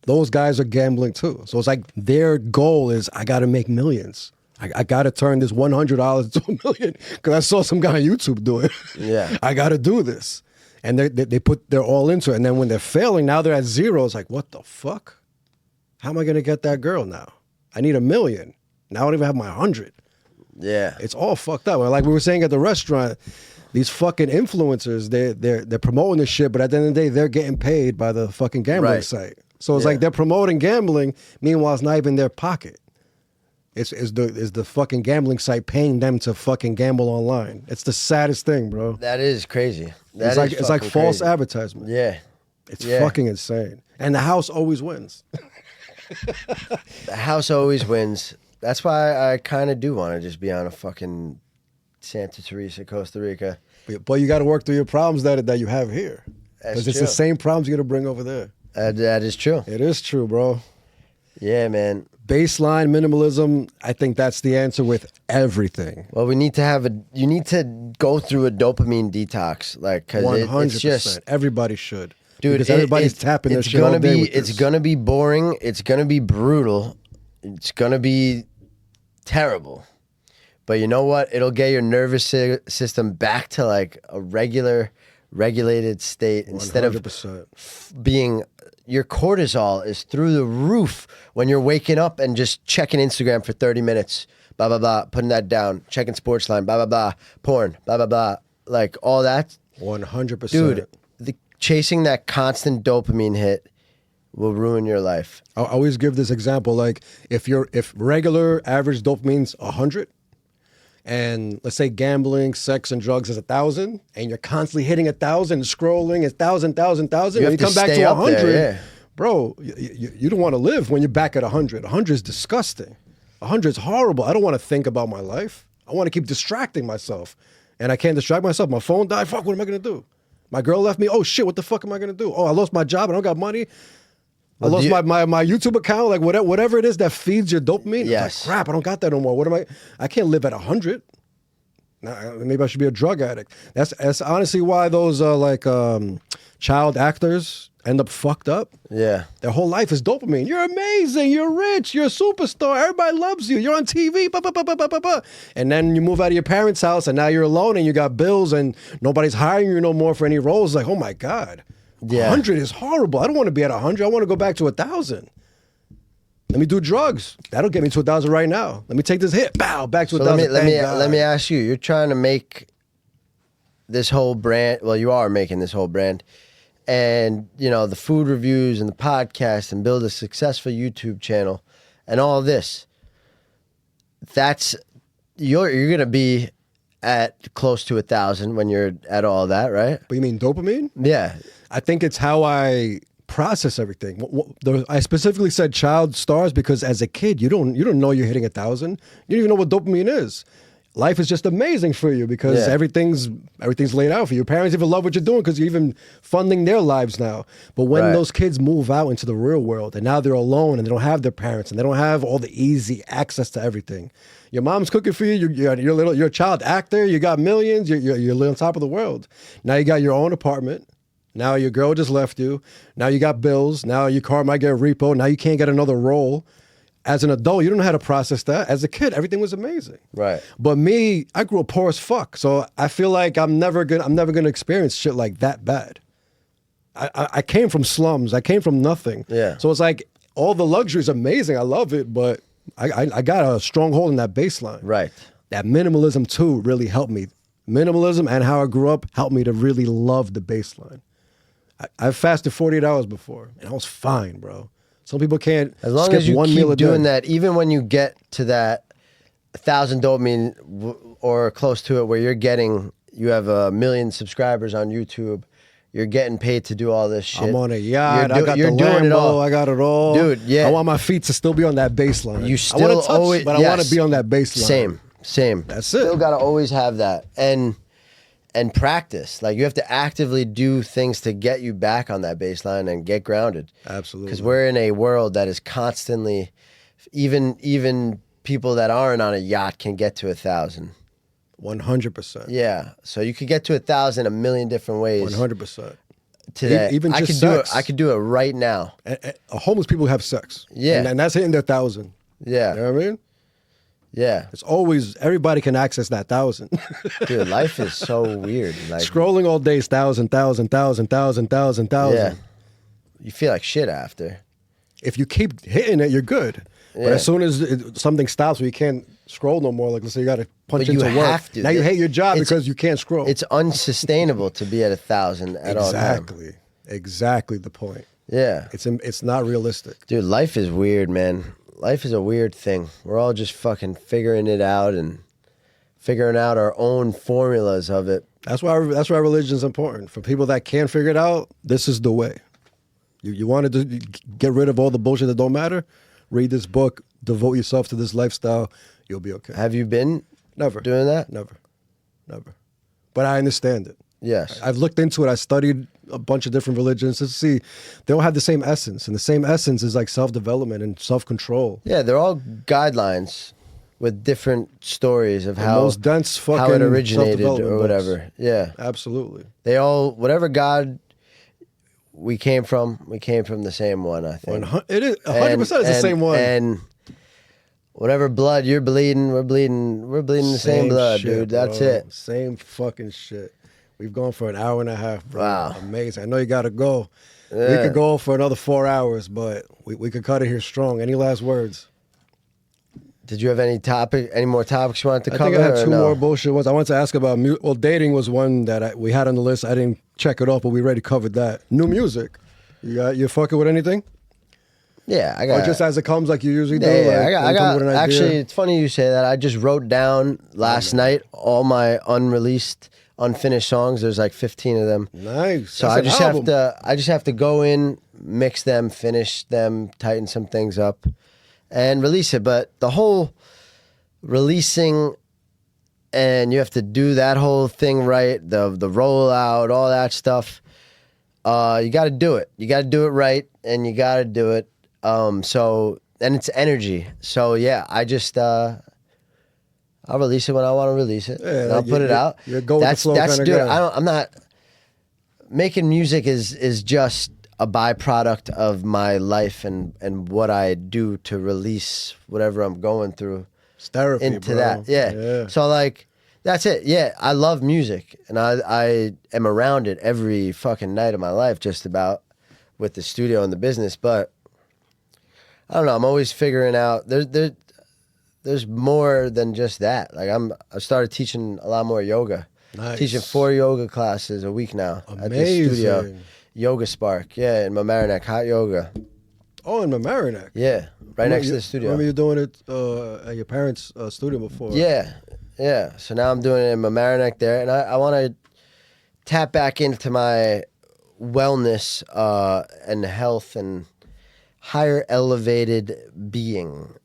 Those guys are gambling too. So it's like their goal is, I got to make millions. I got to turn this $100 into $1 million because I saw some guy on YouTube do it. Yeah. I got to do this. And they're all into it. And then when they're failing, now they're at zero. It's like, what the fuck? How am I going to get that girl now? I need $1 million. Now I don't even have my 100. Yeah. It's all fucked up. Like we were saying at the restaurant, these fucking influencers, they're promoting this shit, but at the end of the day, they're getting paid by the fucking gambling Right. site. So it's Yeah. like they're promoting gambling, meanwhile it's not even their pocket. It's the fucking gambling site paying them to fucking gamble online. It's the saddest thing, bro. That is crazy. It's like fucking false crazy. advertisement. Yeah. It's Yeah. fucking insane. And the house always wins. The house always wins. That's why I kind of do want to just be on a fucking Santa Teresa, Costa Rica. But you got to work through your problems that you have here. That's Because it's true. the same problems you got to bring over there. That is true. It is true, bro. Yeah, man. Baseline minimalism, I think that's the answer with everything. Well, you need to go through a dopamine detox, like, because 100%. it's just, Everybody should. dude, because everybody's tapping their it's shit all gonna day be, with it's this. gonna be boring. It's gonna be brutal. It's gonna be terrible. But you know what? It'll get your nervous system back to like a regulated state instead of 100%. being. Your cortisol is through the roof when you're waking up and just checking Instagram for 30 minutes, blah, blah, blah, putting that down, checking Sportsline, blah, blah, blah, porn, blah, blah, blah, like all that. 100%. Dude, chasing that constant dopamine hit will ruin your life. I always give this example, like if regular average dopamine's 100, and let's say gambling, sex, and drugs is 1,000, and you're constantly hitting 1,000, scrolling, 1,000, 1,000, 1,000, You when have you to come back stay to up 100, there, yeah. bro, you don't want to live when you're back at 100. 100 is disgusting. 100 is horrible. I don't want to think about my life. I want to keep distracting myself, and I can't distract myself. My phone died. Fuck, what am I going to do? My girl left me. Oh, shit, what the fuck am I going to do? Oh, I lost my job. I don't got money. I Well, lost do you- my YouTube account, like whatever it is that feeds your dopamine. Yes. It's like, crap, I don't got that no more. What am I can't live at 100. Nah, maybe I should be a drug addict. That's honestly why those child actors end up fucked up. Yeah. Their whole life is dopamine. You're amazing. You're rich. You're a superstar. Everybody loves you. You're on TV. Bah, bah, bah, bah, bah, bah, bah. And then you move out of your parents' house and now you're alone and you got bills and nobody's hiring you no more for any roles. Like, oh my God. Yeah. 100 is horrible. I don't want to be at 100. I want to go back to 1,000. Let me do drugs. That'll get me to 1,000 right now. Let me take this hit. Bow, back to So 1,000. let Thank me God. ask you. You're trying to make this whole brand. Well, you are making this whole brand, and you know the food reviews and the podcast, and build a successful YouTube channel, and all this. That's you're gonna be at close to 1,000 when you're at all that, right? But you mean dopamine? Yeah. I think it's how I process everything. I specifically said child stars because as a kid, you don't know you're hitting 1,000. You don't even know what dopamine is. Life is just amazing for you because Yeah. everything's laid out for you. Your parents even love what you're doing because you're even funding their lives now. But when Right. those kids move out into the real world and now they're alone and they don't have their parents and they don't have all the easy access to everything. Your mom's cooking for you. You're a child actor. You got millions. You're on top of the world. Now you got your own apartment. Now your girl just left you. Now you got bills. Now your car might get repo. Now you can't get another roll. As an adult, you don't know how to process that. As a kid, everything was amazing. Right. But me, I grew up poor as fuck. So I feel like I'm never gonna experience shit like that bad. I came from slums. I came from nothing. Yeah. So it's like all the luxury is amazing. I love it, but I got a strong hold in that baseline. Right. That minimalism too really helped me. Minimalism and how I grew up helped me to really love the baseline. I've fasted 48 hours before, and I was fine, bro. Some people can't As long skip as you one meal a keep day. doing that, even when you get to that 1,000 dopamine or close to it, where you have 1 million subscribers on YouTube, you're getting paid to do all this shit. I'm on a yacht. You're I got the doing Lambo. it all. I got it all. Dude, yeah. I want my feet to still be on that baseline. You I still want to touch, always, but I want to be on that baseline. Same. That's it. Still got to always have that. And practice. Like, you have to actively do things to get you back on that baseline and get grounded. Absolutely. Because we're in a world that is constantly, even people that aren't on a yacht can get to 1,000. 100%. Yeah. So you could get to 1,000 a million different ways. 100%. Today. Even I just could do sex. it. I could do it right now. Homeless people have sex. Yeah. And that's hitting their 1,000. Yeah. You know what I mean? Yeah. It's always, everybody can access that 1,000. Dude, life is so weird. Like, Scrolling all day is 1,000, 1,000, 1,000, 1,000, 1,000, 1,000. yeah. You feel like shit after. If you keep hitting it, you're good. But Yeah. as soon as something stops where you can't scroll no more, like let's say you got to punch But you into work. have to. Now you hate your job It's- because you can't scroll. It's unsustainable to be at 1,000 at all times. Exactly the point. Yeah. It's not realistic. Dude, life is weird, man. Life is a weird thing. We're all just fucking figuring it out and figuring out our own formulas of it. That's why religion is important. For people that can't figure it out, this is the way. You wanted to get rid of all the bullshit that don't matter? Read this book, devote yourself to this lifestyle, you'll be okay. Have you been Never. doing that? Never. But I understand it. Yes. I've looked into it. I studied a bunch of different religions to see they don't have the same essence. And the same essence is like self-development and self-control. Yeah, they're all guidelines with different stories of The how most dense how fucking it originated self-development or books. whatever. Yeah. Absolutely. They all, whatever God we came from the same one, I think. It is 100% is the same one. And whatever blood you're bleeding, we're bleeding the same blood, shit, dude. That's bro. it. Same fucking shit. We've gone for an hour and a half, bro. Wow. Amazing. I know you got to go. We Yeah. could go for another 4 hours, but we could cut it here strong. Any last words? Did you have any more topics you wanted to I cover? think I had or two no? more bullshit ones. I wanted to ask about well, dating was one that we had on the list. I didn't check it off, but we already covered that. New music. You fucking with anything? Yeah, I Or got. just as it comes, like you usually do? Yeah, like, I got. when you come with an idea? Actually, it's funny you say that. I just wrote down last night all my unreleased, unfinished songs. There's like 15 of them. Nice. So That's I just an album. I just have to go in, mix them, finish them, tighten some things up, and release it. But the whole releasing, and you have to do that whole thing right, the rollout, all that stuff. You got to do it. You got to do it right, and you got to do it. So, and it's energy. So yeah, I just I'll release it when I want to release it. Yeah, and I'll put it out. you're go with the flow That's kinda dude. guy. I'm not making music is just a byproduct of my life and what I do to release whatever I'm going through It's therapy, into bro. that. Yeah. So like that's it. Yeah, I love music and I am around it every fucking night of my life just about with the studio and the business, but I don't know, I'm always figuring out there's more than just that. Like I started teaching a lot more yoga. Nice. Teaching 4 yoga classes a week now at the Amazing. studio. Yoga Spark, yeah, in Mamaroneck, hot yoga. Oh, in Mamaroneck. Yeah, right next to the studio. Remember you doing it at your parents' studio before? Yeah. So now I'm doing it in Mamaroneck there, and I want to tap back into my wellness and health and higher elevated being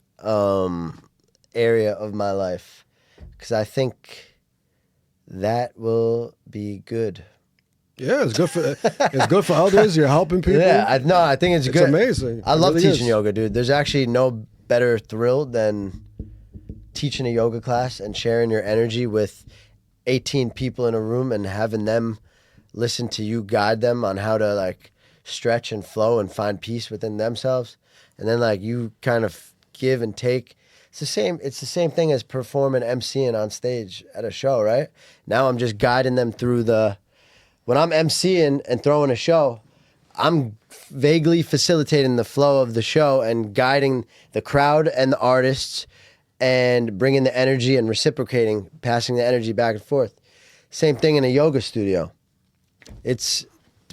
area of my life, because I think that will be good. Yeah, it's good for others. You're helping people. Yeah, I think it's good. It's amazing. I It love really teaching is. yoga, dude. There's actually no better thrill than teaching a yoga class and sharing your energy with 18 people in a room and having them listen to you guide them on how to like stretch and flow and find peace within themselves. And then like you kind of give and take. It's the same thing as performing MCing on stage at a show, right? Now I'm just guiding them through when I'm MCing and throwing a show, I'm vaguely facilitating the flow of the show and guiding the crowd and the artists and bringing the energy and reciprocating, passing the energy back and forth. Same thing in a yoga studio. It's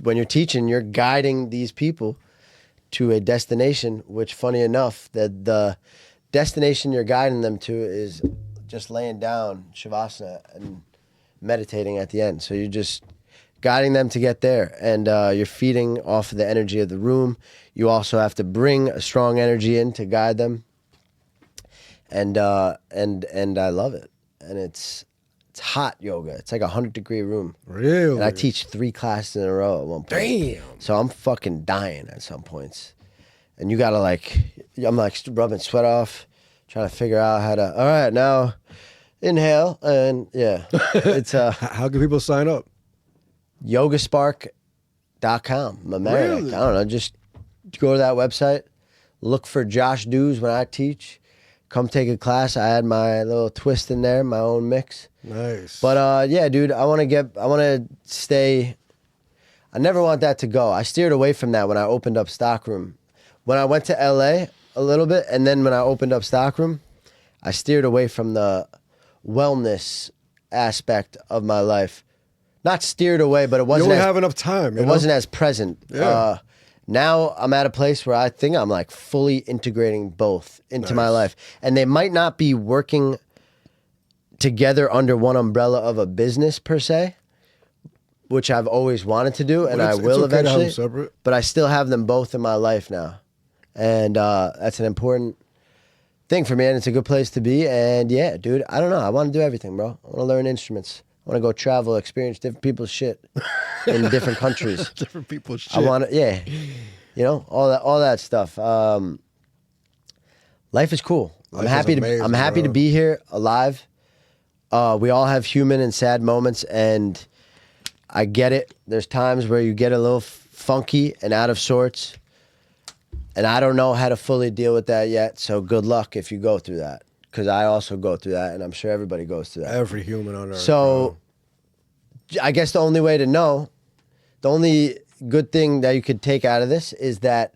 when you're teaching, you're guiding these people to a destination, which funny enough, that the destination you're guiding them to is just laying down Shavasana and meditating at the end. So you're just guiding them to get there, and you're feeding off of the energy of the room. You also have to bring a strong energy in to guide them, and I love it. And it's hot yoga. It's like 100-degree room. Really? And I teach 3 classes in a row at one point. Damn. So I'm fucking dying at some points. And you gotta I'm like rubbing sweat off, trying to figure out how to, all right, now inhale. And yeah, it's How can people sign up? yogaspark.com. Really? I don't know, just go to that website, look for Josh Dooz when I teach, come take a class. I add my little twist in there, my own mix. Nice. But yeah, dude, I want to stay. I never want that to go. I steered away from that when I opened up StockRoom. When I went to LA a little bit, and then when I opened up StockRoom, I steered away from the wellness aspect of my life. Not steered away, but it you wasn't. don't have enough time. It wasn't as present. Yeah. Now I'm at a place where I think I'm like fully integrating both into my life, and they might not be working together under one umbrella of a business per se, which I've always wanted to do, and I will it's okay to have them eventually. separate. But I still have them both in my life now, and that's an important thing for me, and it's a good place to be. And yeah, dude, I don't know. I want to do everything, bro. I want to learn instruments. I want to go travel, experience different people's shit in different countries. Different people's shit. I want to, yeah, you know, all that stuff. Life is cool. I'm happy to be here alive. We all have human and sad moments, and I get it. There's times where you get a little funky and out of sorts, and I don't know how to fully deal with that yet. So good luck if you go through that, because I also go through that, and I'm sure everybody goes through that. Every human on earth. So I guess the only way to know, the only good thing that you could take out of this is that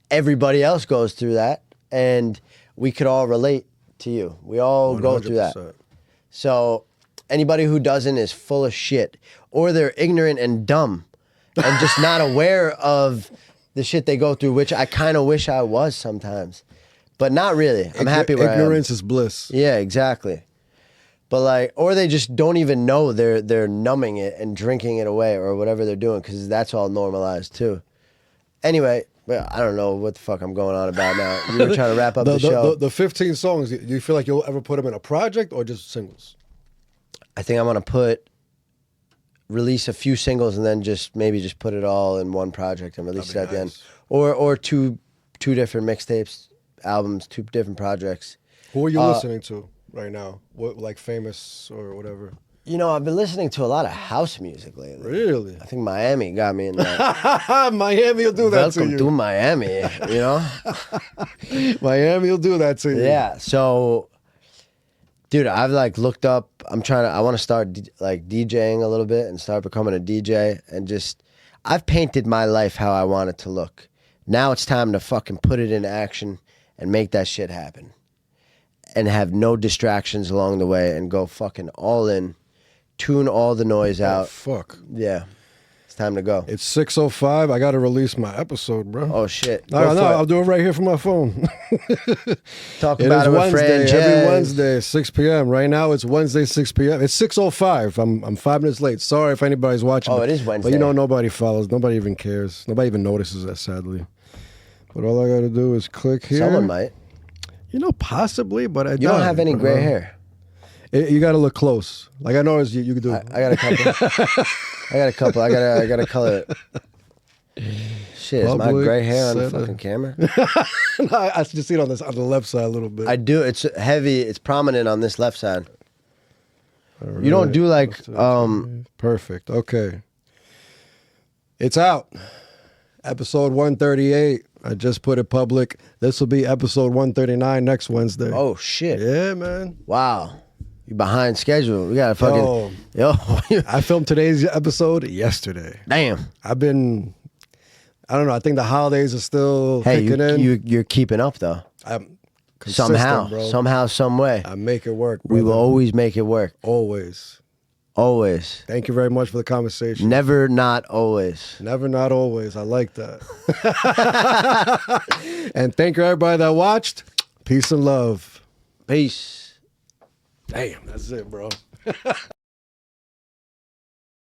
everybody else goes through that, and we could all relate to you. We all go through that. 100%. So anybody who doesn't is full of shit, or they're ignorant and dumb and just not aware of the shit they go through, which I kind of wish I was sometimes, but not really. I'm happy where ignorance I am. is bliss. Yeah, exactly. But like, or they just don't even know they're numbing it and drinking it away or whatever they're doing, because that's all normalized too. Anyway, well, I don't know what the fuck I'm going on about now. You were trying to wrap up the show. The 15 songs, do you feel like you'll ever put them in a project or just singles? I think I want to release a few singles and then maybe just put it all in one project and release it at the end. Or two different mixtapes, albums, 2 different projects. Who are you listening to right now? What, like famous or whatever? You know, I've been listening to a lot of house music lately. Really? I think Miami got me in that. Miami will do that Welcome to you. to Miami, you know? Miami will do that to you. Yeah, so, dude, I've like looked up, I want to start like DJing a little bit and start becoming a DJ, and just, I've painted my life how I want it to look. Now it's time to fucking put it into action and make that shit happen. And have no distractions along the way and go fucking all in. Tune all the noise out. Fuck. Yeah. It's time to go. It's 6:05. I got to release my episode, bro. Oh, shit. No, I'll do it right here from my phone. Talk about it with Wednesday, Franjez. every Wednesday, 6 p.m. Right now, it's Wednesday, 6 p.m. It's 6:05. I'm 5 minutes late. Sorry if anybody's watching. Oh, it is Wednesday. But you know, nobody follows. Nobody even cares. Nobody even notices that, sadly. But all I got to do is click here. Someone might. You know, possibly, but I You don't have any gray hair. You got to look close. Like I know you can do. I got a couple. I got to color it. Shit, is my Public gray hair on the center. fucking camera? No, I just see it on the left side a little bit. I do. It's heavy. It's prominent on this left side. You don't do like Perfect. Okay. It's out. Episode 138. I just put it public. This will be episode 139 next Wednesday. Oh, shit. Yeah, man. Wow. You behind schedule. We got to fucking... Yo. I filmed today's episode yesterday. Damn. I don't know. I think the holidays are still kicking in. You're keeping up, though. I'm consistent, bro. Somehow, some way. I make it work, We will brother. always make it work. Always. Always. Thank you very much for the conversation. Never not always. Never not always. I like that. And thank you everybody that watched. Peace and love. Peace. Damn, that's it, bro.